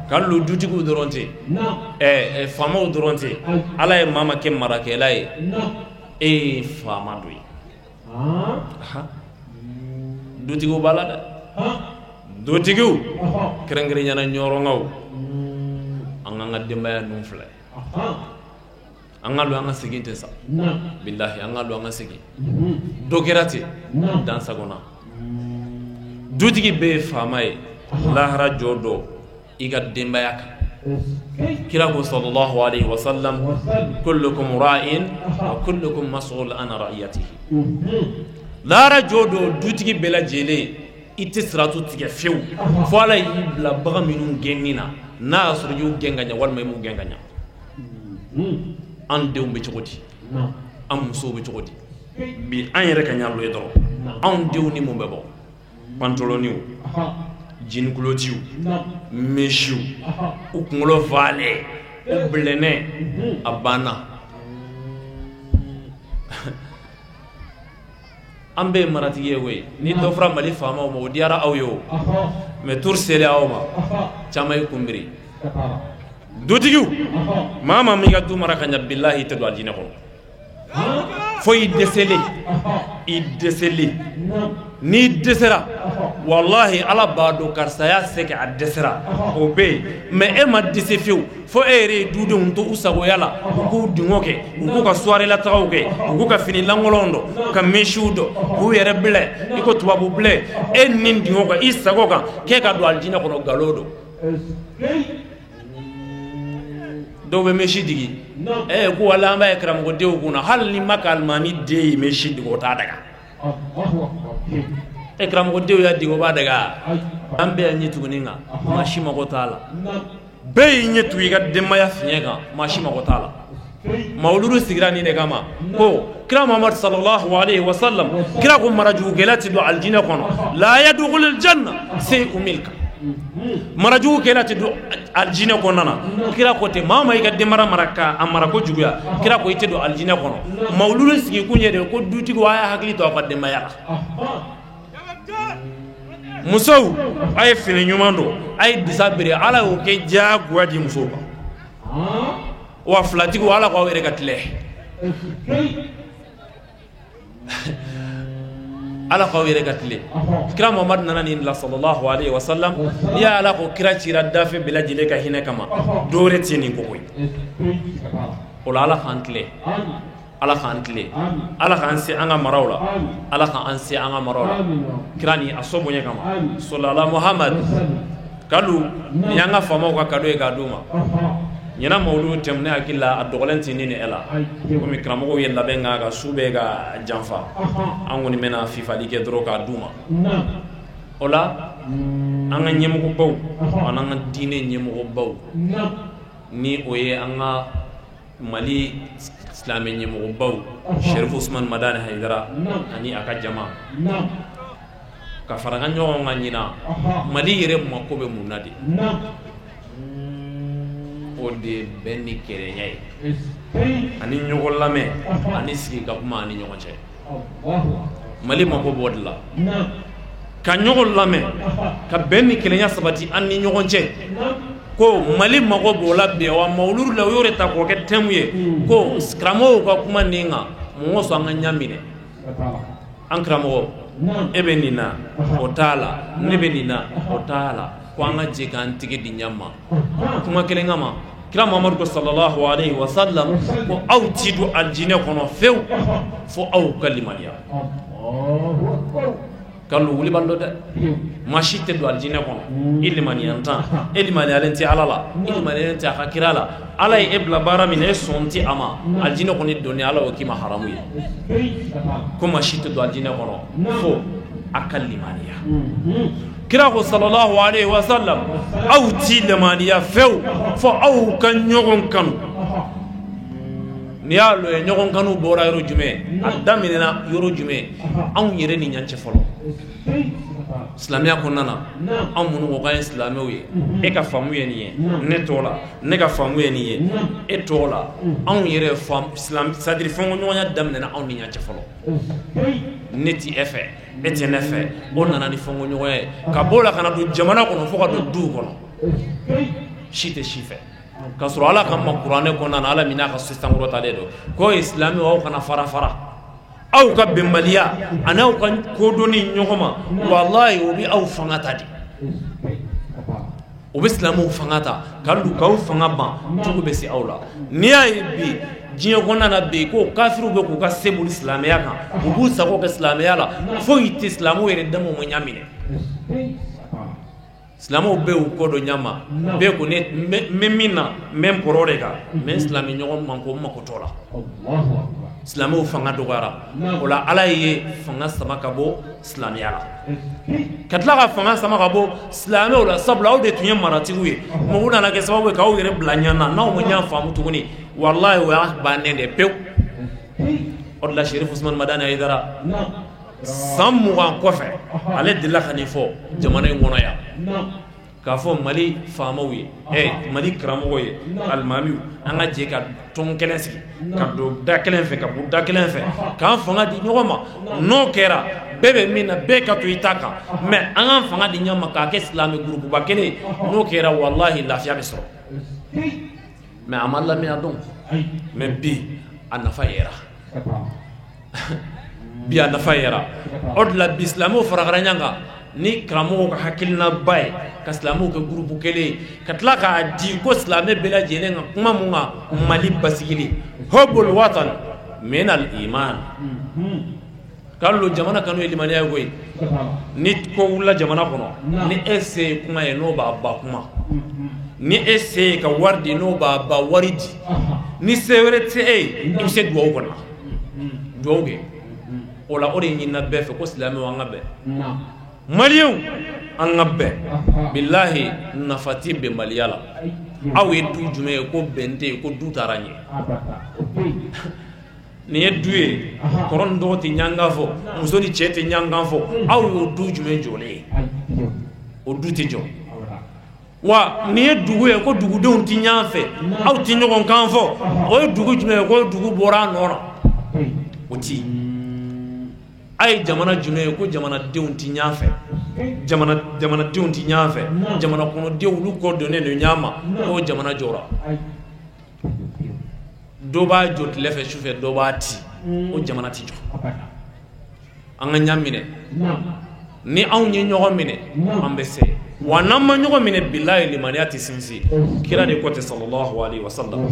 k'an lo dutigiw dɔrɔn tɛ faamaw dɔrɔn tɛ ala ye maa ma kɛ marakɛla ye e ye faama dɔ ye dutigiw b'a la dɛ dutigiw kɛrɛnkɛrɛnyana ɲɔrɔngaw an k'an ka denbaya nun filɛ an ka lo an ka segin tɛ sa bilahi an ka lo an ka segin dɔ kɛra ten dan sagona dutigi bɛ ye faama ye lahara jɔ dɔ i ka denbaya kan kira ko sallallahu alayhi wa sallam kullukum ra'in wa kullukum mas'ul an ra'iyatihi lahara jɔ dɔ dutigi bɛɛ lajɛlen i tɛ siratu tigɛ fiyewu fo ala y'i bila bagan minnu gɛnni na n'a y'a sɔrɔ i y'u gɛn ka ɲɛ walima i m'u gɛn ka ɲɛ an denw bɛ cogo di an musow bɛ cogo di bi an yɛrɛ ka ɲa lo ye dɔrɔn anw denw ni mun bɛ bɔ pantoloniw jinikulotiw mesiw u kunkolo falen u bilennɛ a banna an bɛ maratigi ye koyi ni dɔ fɔra Mali faamaw ma o diyara aw ye o mais tur sera aw ma caman ye kunbiri dutigiw maa maa min ka du mara ka ɲɛ bilahi i tɛ don a diinɛ kɔnɔ fo i deseli ni desera wallahi ala b'a dɔn karisa y'a se kɛ a dɛsɛra o bɛ yen mais e ma dɛsɛ fiyewu fo e yɛrɛ ye dudenw to u sagoya la u k'u dingo kɛ u k'u ka soirée latagaw kɛ u k'u ka fini langolonw dɔn ka mesiw dɔn k'u yɛrɛ bilɛ i ko tubabu bilɛ e ni dingo kan i sago kan k'e ka don alijinɛ kɔnɔ nkalon don dɔw bɛ mesi digi ko wala an b'a ye karamɔgɔdenw kunna hali ni ma ka alimami den ye mesi digi o t'a daga karamɔgɔdenw y'a digi o b'a daga an bɛɛ ɲɛ tuguni kan maa si mago t'a la bɛɛ y'i ɲɛ tugu i ka denbaya fiɲɛ kan maa si mago t'a la mawuludu sigira nin de kama ko kira Muhammad sallallahu alaihi wa sallam kira ko marajugukɛla tɛ don alijinɛ kɔnɔ la yadkhulul janna shay'un milka marajugukɛla tɛ don alijinɛ kɔnɔna na kira ko ten maa o maa i ka denmara mara ka a mara ko juguya kira ko i tɛ don alijinɛ kɔnɔ mawuludu sigi kun ye de ko dutigiw a y'a hakili to aw ka denbaya la musow a ye fini ɲuman don a ye disa bere ala y'o kɛ diyagoya di musow kan wa filatigiw ala k'aw yɛrɛ ka tile ala k'aw yɛrɛ ka tile kira Muhammad nana nin la sallallahu alaihi wa sallam n'i y'a ala ko kira cira dafe bɛɛ lajɛlen ka hinɛ kama dɔ wɛrɛ tɛ nin kɔkɔ ye o la ala k'an tile ala k'an tile ala k'an se an ka maraw la ala k'an se an ka maraw la kira ni a so bonya kama sallallahu Muhammad kadu ni an ka faamaw ka kado ye k'a d'u ma ɲɛna mawuludu tɛmɛ ne hakili la a dɔgɔlen tɛ ni ni e la komi karamɔgɔw ye labɛn k'a ka su bɛɛ ka janfa an kɔni bɛna fifali kɛ dɔrɔn k'a d'u ma o la an ka ɲɛmɔgɔbaw ani an ka diinɛ ɲɛmɔgɔbaw ni o ye an ka Mali silamɛ ɲɛmɔgɔbaw Sherif Usman Madani Haidara ani a ka jama ka fara an ka ɲɔgɔn kan ɲina Mali yɛrɛ mako bɛ mun na de o de bɛ ni kɛrɛnya ye ani ɲɔgɔn lamɛn ani sigi ka kuma ani ɲɔgɔn cɛ Mali mako b'o de la ka ɲɔgɔn lamɛn ka bɛn ni kɛrɛnya sabati an ni ɲɔgɔn cɛ ko Mali mako b'o la bi wa mawuludu la o y'o de ta k'o kɛ thème ye ko karamɔgɔw ka kuma nin kan mɔgɔ sɔn an ka ɲa minɛ an karamɔgɔ e bɛ nin na o t'a la ne bɛ nin na o t'a la ko an ka jɛ k'an tigi di ɲa ma kuma kelen kama kira Muhammadu ko sallallahu alaihi wa sallam ko aw ti don alijinɛ kɔnɔ fewu fo aw ka limaniya kalu wulibali dɔ dɛ maa si tɛ don alijinɛ kɔnɔ i limaniyantan e limaniyalen tɛ ala la i limaniyalen tɛ a ka kira la ala ye e bila baara min na e sɔn tɛ a ma alijinɛ kɔni donni ala y'o k'i ma haramu ye ko maa si tɛ don alijinɛ kɔnɔ fo a ka limaniya kira ko sallallahu alaihi wa sallam aw ti limaniya fewu fo aw ka ɲɔgɔn kanu n'i y'a lɔ ye ɲɔgɔn kanu bɔra yɔrɔ jumɛn a daminɛna yɔrɔ jumɛn anw yɛrɛ ni ɲan cɛ fɔlɔ silamɛya kɔnɔna na anw minnu ko k'an ye silamɛw ye e ka faamu ye nin ye ne t'o la ne ka faamu ye nin ye e t'o la anw yɛrɛ c'est-à-dire fɛnkoɲɔgɔnya daminɛna anw ni ɲan cɛ fɔlɔ ne ti e fɛ e tɛ ne fɛ o nana ni fɛnkoɲɔgɔnya ye ka b'o la ka na don jamana kɔnɔ fo ka don duw kɔnɔ si tɛ si fɛ k'a sɔrɔ ala ka ma kuranɛ kɔnɔna na ala min n'a ka sisankɔrɔtalen don k'o ye silamɛw aw kana fara fara aw ka bɛnbaliya ani aw ka kodɔnni ɲɔgɔn ma walayi o bɛ aw fanga ta de o bɛ silamɛw fanga ta k'aw fanga ban cogo bɛ se aw la n'i y'a ye bi diɲɛ kɔnɔna na bi ko kafiriw bɛ k'u ka se boli silamɛya kan u b'u sago kɛ silamɛya la foyi tɛ silamɛw yɛrɛ dama ma ɲa minɛ silamɛw bɛɛ y'u kɔ dɔn ɲama bɛɛ ko ne n bɛ min na n bɛ n pɔrɔ de kan n bɛ n silamɛ ɲɔgɔn ma ko n mako t'o la silamɛw fanga dɔgɔyara o la ala ye fanga sama ka bɔ silamɛya la ka tila ka fanga sama ka bɔ silamɛw la sabula aw de tun ye maratigiw ye mɔgɔw nana kɛ sababu ye k'aw yɛrɛ bila ɲɛ na n'aw ma ɲɛ faamu tuguni walayi o y'a bannen de pewu o de la Sherif Usman Madani Haidara san 20 kɔfɛ ale delila ka nin fɔ jamana in kɔnɔ yan k'a fɔ Mali faamaw ye Mali karamɔgɔw ye alimamiw an ka jɛ ka tɔn kelen sigi ka don da kelen fɛ ka bɔ da kelen fɛ k'an fanga di ɲɔgɔn ma n'o kɛra bɛɛ bɛ min na bɛɛ ka to i ta kan mais an k'an fanga di ɲɔgɔn ma k'a kɛ silamɛ gurupuba kelen n'o kɛra walahi lafiya bɛ sɔrɔ mais a ma lamɛn dɔn mais bi a nafa yɛra biya nafa yera odla bislamo faragaranyanga ni kramo ka hakilna bay ka islamo ka groupe kele ka tla ka di ko islamé bela jenenga kuma munga mali basigili hubul watan min al iman kallo jamana kanu limani ya goy nit ko wula jamana kono ni esse kuma e no ba kuma ni esse ka wardi no ba waridi ni sewerete imse duwa kono doge ola ori ni na befe ko islami wa ngabe maliyu an ngabe billahi nafati be maliyala awe du jume ko bente ko du taranye ni eduye koron do ti nyanga fo musoni chete nyanga fo awe du jume jole o du ti jo wa ni eduye ko dugu de ti nyafe aw ti nyogon kan fo o dugu jume ko dugu bora nona oti ay jamana jume ko jamana deun ti nyafe jamana deun ti nyafe jamana kono dewlu ko donne no nyama o jamana jora doba jot lefe chauffeur doba ti o jamana ti jo anga nyamine ni aw nyi nyogo mine ambese wanama nyogo mine billahi limaniyati sinsi kira de kote sallallahu alaihi wasallam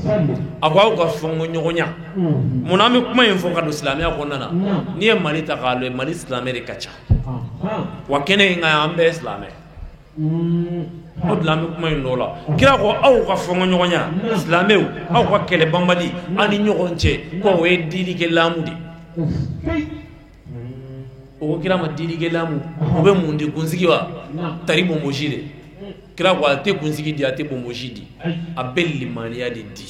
akwa ko fongo nyogo nya munami kuma info ka islamiya ko nana ni mali ta kalo mali islamé de kacha wa kene nga ambe islamé odlami kuma inola kira ko aw ka fongo nyogo nya islamé aw ka kele bambali ani nyogo nche ko we dili ke lamudi o kira ma dili ke lamu o be mundi kunzigi wa taribo mojide kira ko ate kunzigi di ate bomojidi abelli mania de di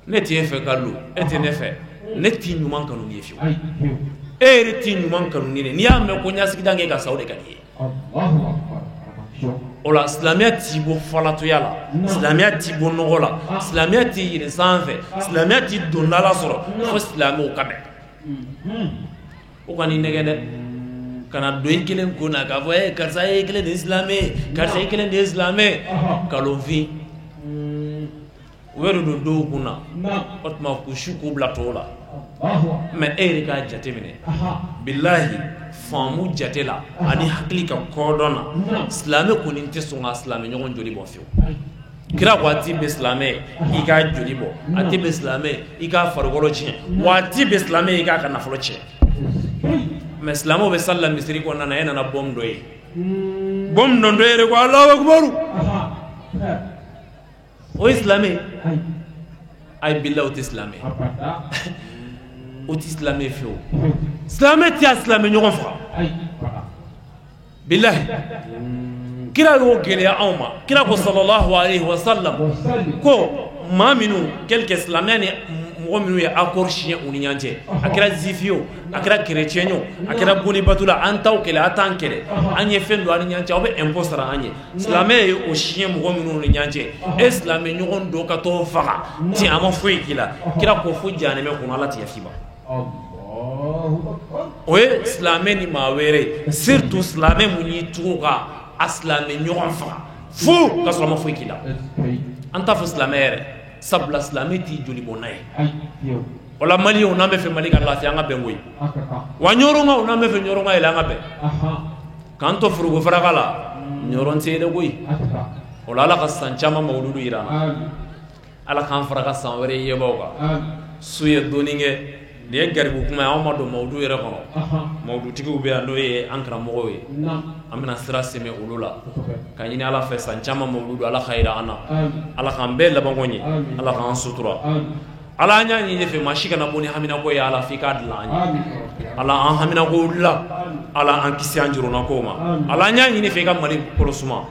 neti efe kallo ete nefe neti nyuman kanu ni efi ere nyuman kanu ni ya me ko nyasi kidange ka saude kani Allahu akbar ola islamiyati bo falatu yala islamiyati bo nogola islamiyati yire sanfe islamiyati dondala soro fo islamu kabe o kani negede kana do ikelen ko na ka fo karsa ikelen de islamé karsa ikelen de islamé kalovi weru do kuna otma ku shuku blatola mais erika jatemine billahi famu jatela ani hakli ka kodona islamé ko ni tesunga islamé nyogon joli bo fiu kira wati be islamé ika joli bo ati be islamé ika fargolo chi wati be islamé ika kana folo chi mais islamo be sallam misri ko nana ena na bom doy re ko Allahu akbar o islamé ay billahi islamé o islamé fiu islamé ti islamé nyogon fa billahi kira yo gele awma kira ko sallallahu alayhi wa sallam ko maminu quelque islamani mu'minu ya akorshi uninyanje akira zifio akira chrétienyo akira boni batula antaw kele atankele anye fendo aninyanje obe imposara anye islamé o chien mu'minu uninyanje islamé nyogon do ka to faga ti ama fuikila kira ko fujane me ko alati yafiba oye islamé ni mawere surtout islamé muni tuga aslamé nyogon fa fu ka salama fuikila anta fu islamé sabla islamé ti joli bonay wala mali on ambe fe mali Allah fi anga bengoy wa nyoronga on ambe fe nyoronga ila anga be kanto furugo faragala nyoron sede goy wala la kasan chama mawdudu irana ala kan faraga san wore yeboga suye doninge de garbu kuma amado mawdu ira kono mawdu tigi ube ando e ankra mogoy amina sira seme ulula kanyini ala fe san chama mawdu ala khaira ana ala kan be la bangonyi ala kan sutura ala nya ni fe mashika na boni hamina ko ya ala fi kadlani ala an hamina ko la ala an kisi anjuro na ko ma ala nya ni fe ka mali kolosuma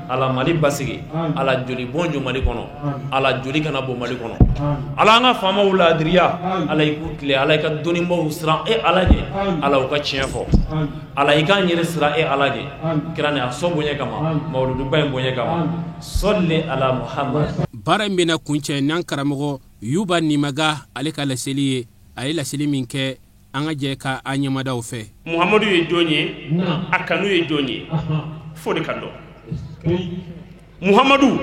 ala mali basigi ala joli bonjo mali kono ala joli kana bo mali kono ala nga fama wala adriya ala ikutle ala ka doni mo usra e ala je ala ka chiefo ala ika nyere sra e ala je kirane asobo nya kama mawludu bay bonye kama salli ala muhammad
barambina kunche nan karamogo yuba ni maga aleka la seliye ay la selimin ke anga je ka anyama daw fe
muhammadu ye jonye akanu ye jonye fo de kando Muhammadu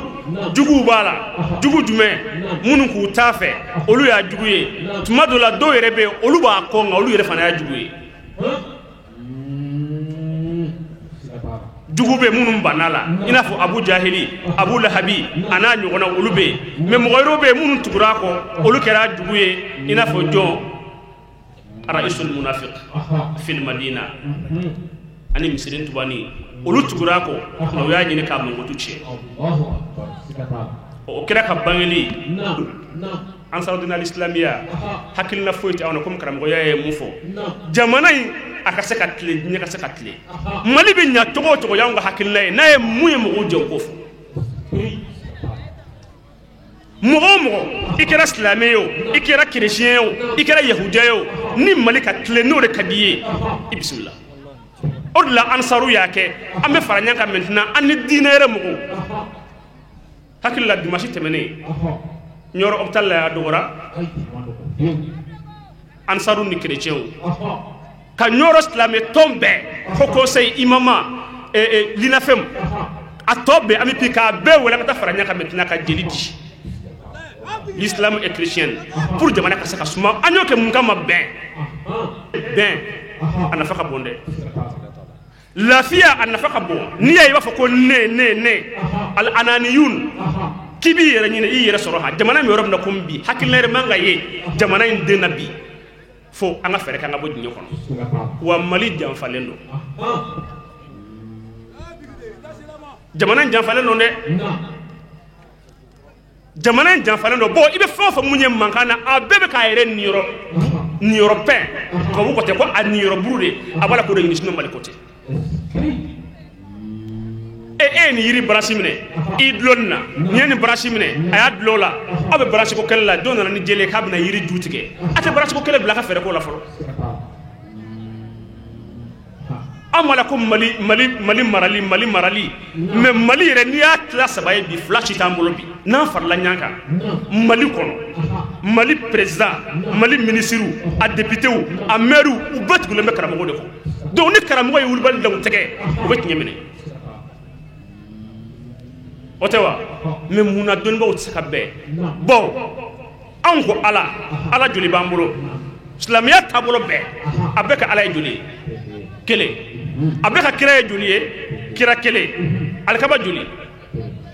jugu bala jugu jumɛn minnu k'u t'a fɛ olu y'a jugu ye tuma dɔ la dɔw yɛrɛ bɛ olu b'a kɔ nka olu yɛrɛ fana y'a jugu ye jugu bɛ minnu banna la i n'a fɔ Abu Jahili Abu Lahabi a n'a ɲɔgɔnna olu bɛ yen mais mɔgɔ wɛrɛw bɛ yen minnu tugura kɔ olu kɛra jugu ye i n'a fɔ jɔn Ra'isul Munafiq fil Madina ani Misirin Tubani olu tugura kɔ o y'a ɲini k'a mankutu tiɲɛ o kɛra ka bangeli Ansarudin al-Islamiya hakilina foyi tɛ anw na comme karamɔgɔya ye mun fɔ jamana in a ka se ka tile diɲɛ ka se ka tile Mali bɛ ɲa cogo o cogo y'anw ka hakilina ye n'a ye mun ye mɔgɔw jɛ o ko fɔ mɔgɔ o mɔgɔ i kɛra silamɛ ye o i kɛra chrétien ye o i kɛra yahudiya ye o ni Mali ka tile n'o de ka di i ye i bisimila o de la Ansaru y'a kɛ an bɛ fara ɲɔgɔn kan maintenant an ni diinɛ yɛrɛ mɔgɔw hakili la dimanche tɛmɛnen Nioro hôpital la y'a dɔgɔra Ansaru ni chrétiens ka Nioro silamɛ tɔn bɛɛ Haut Conseil imama l'INAFEM a tɔ bɛɛ an bɛ pi k'a bɛɛ wele ka taa fara ɲɔgɔn kan maintenant ka jeli di l'islam est chrétien pour jamana ka se ka suma an y'o kɛ mun kama bɛn a nafa ka bon dɛ lafiya a nafa ka bon n'i y'a ye i b'a fɔ ko ne al ananiyun k'i b'i yɛrɛ ɲini i yɛrɛ sɔrɔ ha jamana min yɔrɔ min na komi bi hakilina yɛrɛ man ka ye jamana in den na bi fo an ka fɛɛrɛ k'an ka bɔ diɲɛ kɔnɔ wa Mali janfalen don jamana in janfalen don dɛ jamana in janfalen don bon i bɛ fɛn o fɛn mun ye mankan na a bɛɛ bɛ k'a yɛrɛ niyɔrɔ pɛn tubabu ko tɛ ko a niyɔrɔ buru de a b'a la ko de ɲini Mali ko tɛ e ye nin yiri branche minɛ i dulonni na nin ye nin branche minɛ a y'a dulon la aw bɛ branche ko kɛlɛ la dɔ nana ni jele k'a bɛna yiri ju tigɛ a tɛ branche ko kɛlɛ bila ka fɛɛrɛ ko la fɔlɔ an m'a la ko Mali marali mais Mali yɛrɛ n'i y'a tila saba ye bi fila si t'an bolo bi n'an farala ɲɔgɔn kan Mali kɔnɔ Mali président Mali ministre a député a maire u bɛɛ tugulen bɛ karamɔgɔ de kɔ donc ni karamɔgɔ ye wulibali da u tɛgɛ u bɛ tiɲɛ minɛ o tɛ wa mais mun na dɔnnibaw tɛ se ka bɛn bon anw ko Ala joli b'an bolo silamɛya taabolo bɛɛ a bɛɛ ka Ala ye joli ye kelen a bɛɛ ka kira ye joli ye kira kelen alikaba joli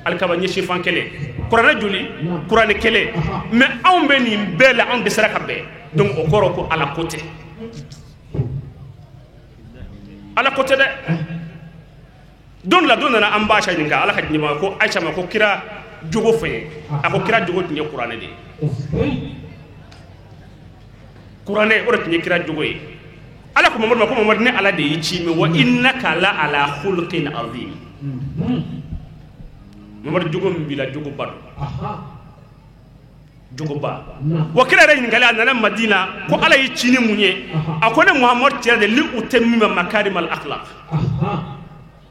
alikaba ɲɛsinfan kelen kuranɛ joli kuranɛ kelen mais anw bɛ nin bɛɛ la anw dɛsɛra ka bɛn donc o kɔrɔ ko Ala ko tɛ Ala ko tɛ dɛ don la don nana an b'a Aisha ɲininka Ala ka ɲɛma ko Aisha ma ko kira jogo fɛ ye a ko kira jogo tun ye kuranɛ de ye kuranɛ o de tun ye kira jogo ye Ala ko Mamadu ma ko Mamadu ne Ala de y'i ci mais wa innaka la ala khuluqin azim Mamadu jogo min b'i la jogoba don jogoba wa kira yɛrɛ ɲininkali a nana Madina ko Ala y'i ci ni mun ye a ko ne Muhamadu tiɲɛ de li utammima makarimal akhlaq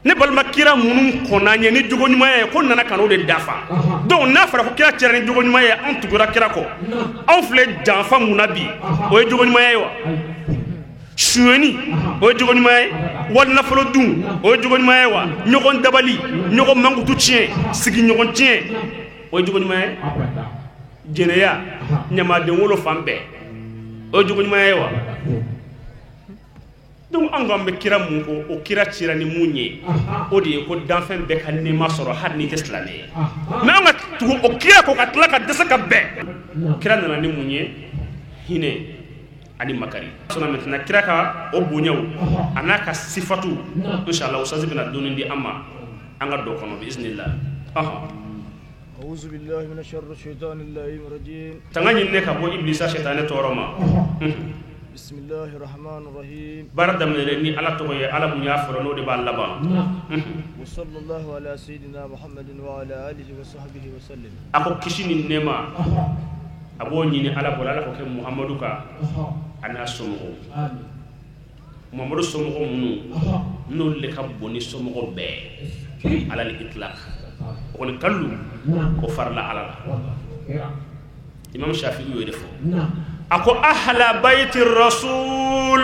ne balima kira minnu kɔnna ɲɛ ni jogo ɲuman ye ko nana ka n'o de dafa donc n'a fɔra ko kira cɛra ni jogo ɲuman ye an tugura kira kɔ anw filɛ janfa mun na bi o ye jogo ɲuman ye wa suɲɛni o ye jogo ɲuman ye wali nafolo dun o ye jogo ɲuman ye wa ɲɔgɔn dabali ɲɔgɔn mankutu tiɲɛ sigiɲɔgɔn tiɲɛ o ye jogo ɲuman ye jɛnɛya ɲamaden wolo fan bɛɛ o ye jogo ɲuman ye wa donc an ko an bɛ kira mun ko o kira cira ni mun ye o de ye ko danfɛn bɛɛ ka nɛɛma sɔrɔ hali n'i tɛ silamɛ ye mais an ka tugu o kira ko ka tila ka dɛsɛ ka bɛn kira nana ni mun ye hinɛ ani makari sɔnna maintenant kira ka o bonyaw a n'a ka sifatu inshallah ustaz bɛna dɔɔni di an ma an ka dɔ kɔnɔ biiznillah
أعوذ بالله من الشر الشيطان اللعين الرجيم
تغني إنك أبو إبليس شيطان تورما
بسم الله الرحمن الرحيم
برد من لني على توي على بنيا فرنو دبا لبا
وصلى الله على سيدنا محمد وعلى آله وصحبه وسلم
أكو كشين النما أبو نيني على بولا لك محمد كا أنا سمعه محمد سمعه منو نو لك بني سمعه ب على الإطلاق وكون كلو كفر لا على إمام الشافعي يدفع أكو أهل بيت الرسول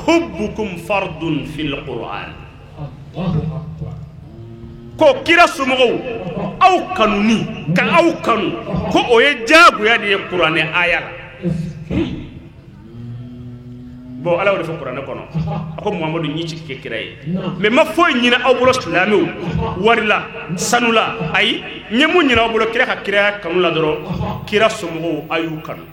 حبكم فرض في القرآن ko kira somogɔw aw kanuni ka aw kanu ko o ye jagoya de ye kuranɛ aya la bon ala y'o de fɔ kuranɛ kɔnɔ a ko muhamadu ɲi ci kɛ kira ye mais ma foyi ɲini aw bolo silamɛw wari la sanu la ayi n ye mun ɲini aw bolo kira ka kiraya kanu la dɔrɔn kira somogɔw a y'u kanu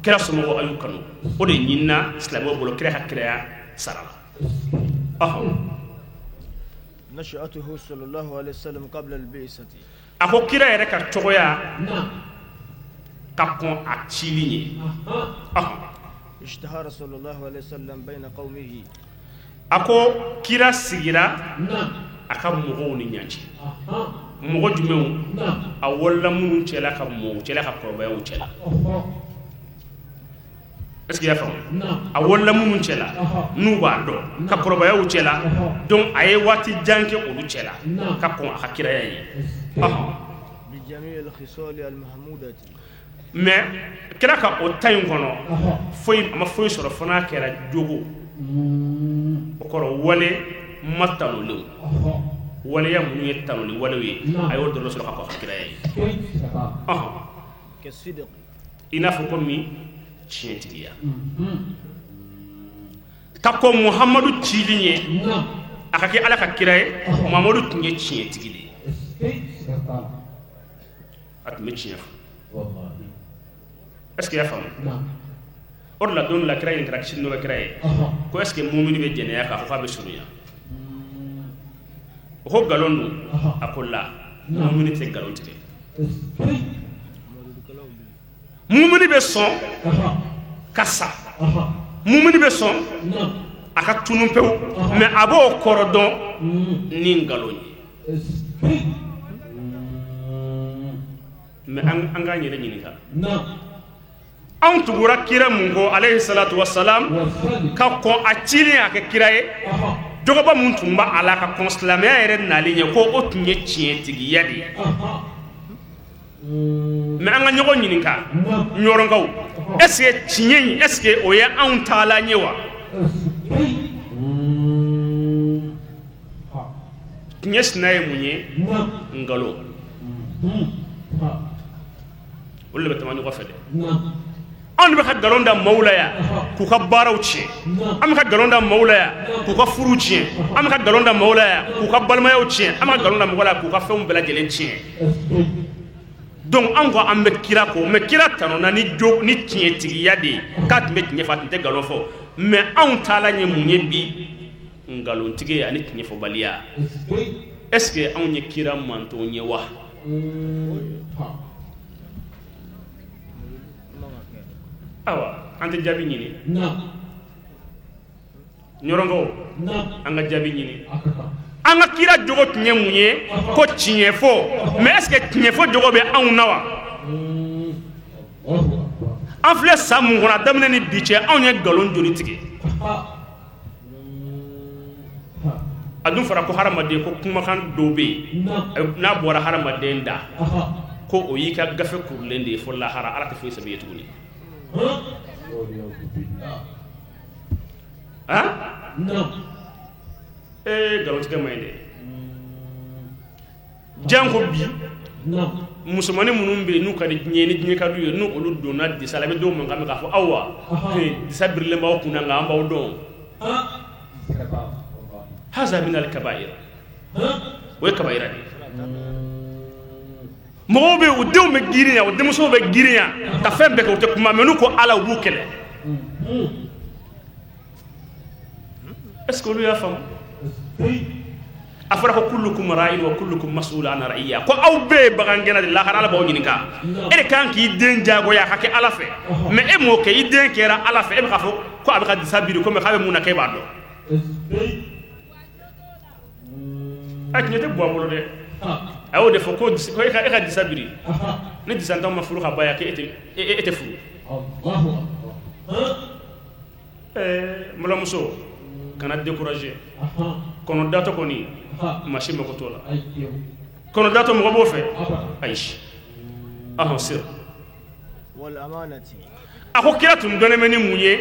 kira somogɔw a y'u kanu o de ɲinina silamɛw bolo kira ka kiraya sara la
نشأته صلى الله عليه وسلم قبل البعثة
ako kira yɛrɛ ka cogoya ka kɔn a cili ye
اشتهر صلى الله عليه وسلم بين قومه
ako kira sigira a ka mɔgɔw ni ɲɔgɔn cɛ mɔgɔ jumɛnw a wolola minnu cɛla ka mɔɔw cɛla ka kɔrɔbayaw cɛla est-ce que y'a faamu a wolola minnu cɛla n'u b'a dɔn ka kɔrɔbayaw cɛla donc a ye waati jan kɛ olu cɛla ka kɔn a ka kiraya ye
بجميع الخصال المحمودة
mais kira ka o ta in kɔnɔ foyi ma foyi sɔrɔ fana kɛra jogo o kɔrɔ wale ma tanulenw waleya minnu ye tanuli walew ye a y'o dɔrɔn sɔrɔ ka kɔ ka kiraya ye
كالصدق
i n'a fɔ komi tiɲɛtigiya ka kɔ muhamadu cili ye a ka kɛ ala ka kira ye muhamadu tun ye tiɲɛtigi de ye a tun bɛ tiɲɛ fɔ est-ce que y'a faamu o de la don la kira in kɛra kisi n'o bɛ kira ye ko est-ce que mumini bɛ jɛnɛya k'a fɔ k'a bɛ surunya o ko nkalon don a ko la mumini tɛ nkalon tigɛ mumini bɛ sɔn ka sa mumini bɛ sɔn a ka tunu pewu mais a b'o kɔrɔ dɔn ni nkalon ye mais an k'an yɛrɛ ɲininka anw tugura kira mun kɔ alayhi salatu wassalam ka kɔn a cilen a kɛ kira ye dɔgɔba mun tun b'a a la ka kɔn silamɛya yɛrɛ nalen ye ko o tun ye tiɲɛtigiya de ye mais an ka ɲɔgɔn ɲininka ɲɔrɔnkaw est-ce que tiɲɛ in est-ce que o ye anw taalan ye wa tiɲɛ sina ye mun ye nkalon olu de bɛ tɛmɛ ɲɔgɔn fɛ dɛ anw de bɛ ka nkalon da maaw la yan k'u ka baaraw tiɲɛ an bɛ ka nkalon da maaw la yan k'u ka furuw tiɲɛ an bɛ ka nkalon da maaw la yan k'u ka balimayaw tiɲɛ an bɛ ka nkalon da maaw la yan k'u ka fɛnw bɛɛ lajɛlen tiɲɛ donc an ko an bɛ kira ko mais kira tanuna ni tiɲɛtigiya de ye k'a tun bɛ tiɲɛ fɔ a tun tɛ nkalon fɔ mais anw taalan ye mun ye bi nkalontigi ani tiɲɛfɔbaliya est-ce que anw ye kira mantonw ye wa awa an tɛ jaabi ɲini ɲɔrɔnkaw an ka jaabi ɲini an ka kira jogo tun ye mun ye ko tiɲɛ fɔ mais est-ce que tiɲɛ fɔ jogo bɛ anw na wa an filɛ san mun kɔnɔ a daminɛ ni bi cɛ anw ye nkalon joli tigɛ a dun fɔra ko hadamaden ko kumakan dɔw bɛ yen n'a bɔra hadamaden da ko o y'i ka gafe kurulen de ye fo lahara ala tɛ foyi sɛbɛn ye tuguni nkalontigɛ man ɲi dɛ janko bi musomanin minnu bɛ yen n'u ka di diɲɛ ni diɲɛ ka d'u ye n'u olu donna disa la i bɛ dɔw mankan mɛn k'a fɔ awa disa birilen b'aw kunna nka an b'aw dɔn haza min al-kabaira o ye kabaira de mɔgɔw bɛ u denw bɛ girinya u denmusow bɛ girinya ka fɛn bɛɛ kɛ u tɛ kuma mais n'u ko ala u b'u kɛlɛ est-ce que olu y'a faamu a fɔra ko kullukum ra'in wa kullukum mas'ulun an ra'iyya ko aw bɛɛ ye bagangɛnna de lahara ala b'aw ɲininka e de kan k'i den jagoya a ka kɛ ala fɛ mais e m'o kɛ i den kɛra ala fɛ e bɛ k'a fɔ ko a bɛ ka disa biri ko mais k'a bɛ mun na k'e b'a dɔn a tiɲɛ tɛ bɔ a bolo dɛ a y'o de fɔ ko e ka disa biri ni disantanw ma furu ka ba ya k'e tɛ furu malamuso kana décourager kɔnɔ datɔ kɔni masi mako t'o la kɔnɔ datɔ mɔgɔ b'o fɛ ayi ahɔn sir ako kira tun dɔnnen bɛ ni mun ye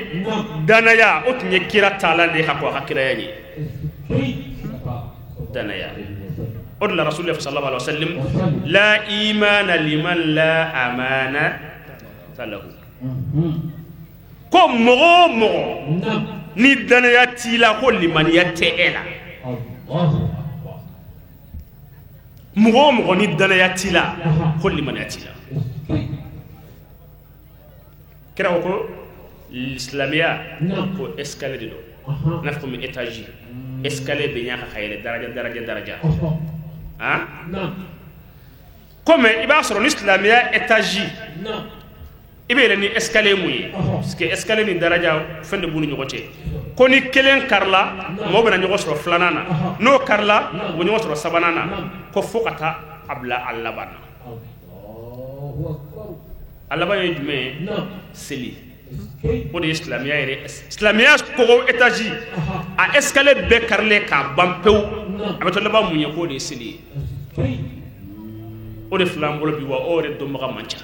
danaya o tun ye kira taalan de ye ka kɔn a ka kiraya ɲɛ danaya o de la rasulullah sallallahu alaihi wasallam la imana liman la amana lahu ko mɔgɔ o mɔgɔ ni danaya t'i la ko limaniya tɛ e la mɔgɔ o mɔgɔ ni danaya t'i la ko limaniya t'i la kira ko l'islamiya ko escalier de don n'a fɔ min étage escalier bɛ ɲa ka yɛlɛ daraja hein comme i b'a sɔrɔ ni islamiya étage i bɛ yɛlɛ ni escalier mun ye parce que escalier ni daraja fɛn de b'u ni ɲɔgɔn cɛ ko ni kelen karila mɔgɔw bɛna ɲɔgɔn sɔrɔ filanan na n'o karila u bɛ ɲɔgɔn sɔrɔ sabanan na ko fo ka taa a bila a laban na a laban ye jumɛn ye seli o de ye silamɛya yɛrɛ silamɛya kogo étage a escalier bɛɛ karilen k'a ban pewu a bɛ to laban mun ye k'o de ye seli ye o de filɛ an bolo bi wa o de dɔnbaga man ca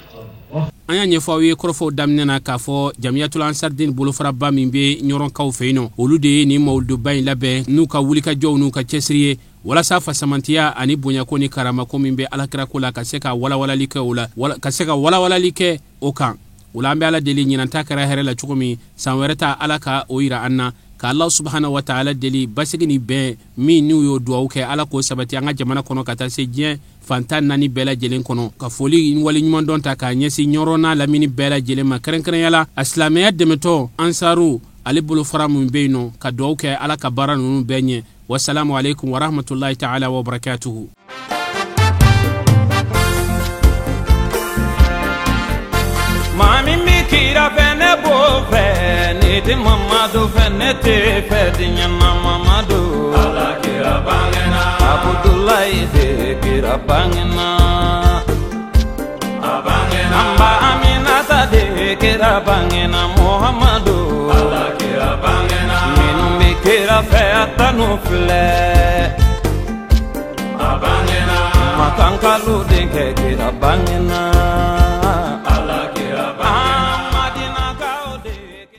an y'a ɲɛfɔ aw ye kɔrɔfɔw daminɛ na k'a fɔ jamiyatul ansardin bolofaraba min bɛ ɲɔrɔnkaw fɛ yen nɔ olu de ye nin mawuluduba in labɛn n'u ka wulikajɔw n'u ka cɛsiri ye walasa fasamantiya ani bonyako ni karamako min bɛ alakirako la ka se ka walawalali kɛ o la ka se ka walawalali kɛ o kan o la an bɛ ala deli ɲinanta kɛra hɛrɛ la cogo min san wɛrɛ ta ala ka o yira an na ka Allah subhanahu wa ta'ala deli basigi ni bɛn min n'u y'o duwawu kɛ ala k'o sabati an ka jamana kɔnɔ ka taa se diɲɛ fantan naani bɛɛ lajɛlen kɔnɔ ka foli waleɲuman dɔn ta k'a ɲɛsin ɲɔrɔ n'a lamini bɛɛ lajɛlen ma kɛrɛnkɛrɛnya la a silamɛya dɛmɛtɔ ansaru ale bolofara min bɛ yen nɔ ka duwawu kɛ ala ka baara ninnu bɛɛ ɲɛ wassalamu alaikum wa rahmatullahi ta'ala wa barakatuhu.
Mami mi kira fene bo fene ti mamadu fene te fedi nyana mamadu
ala kira bangena
Abdullahi de kira bangena
abangena
amba aminata de kira bangena Muhammadu
ala kira bangena
minu mi kira fe atanu fle
abangena
makankalu de kira bangena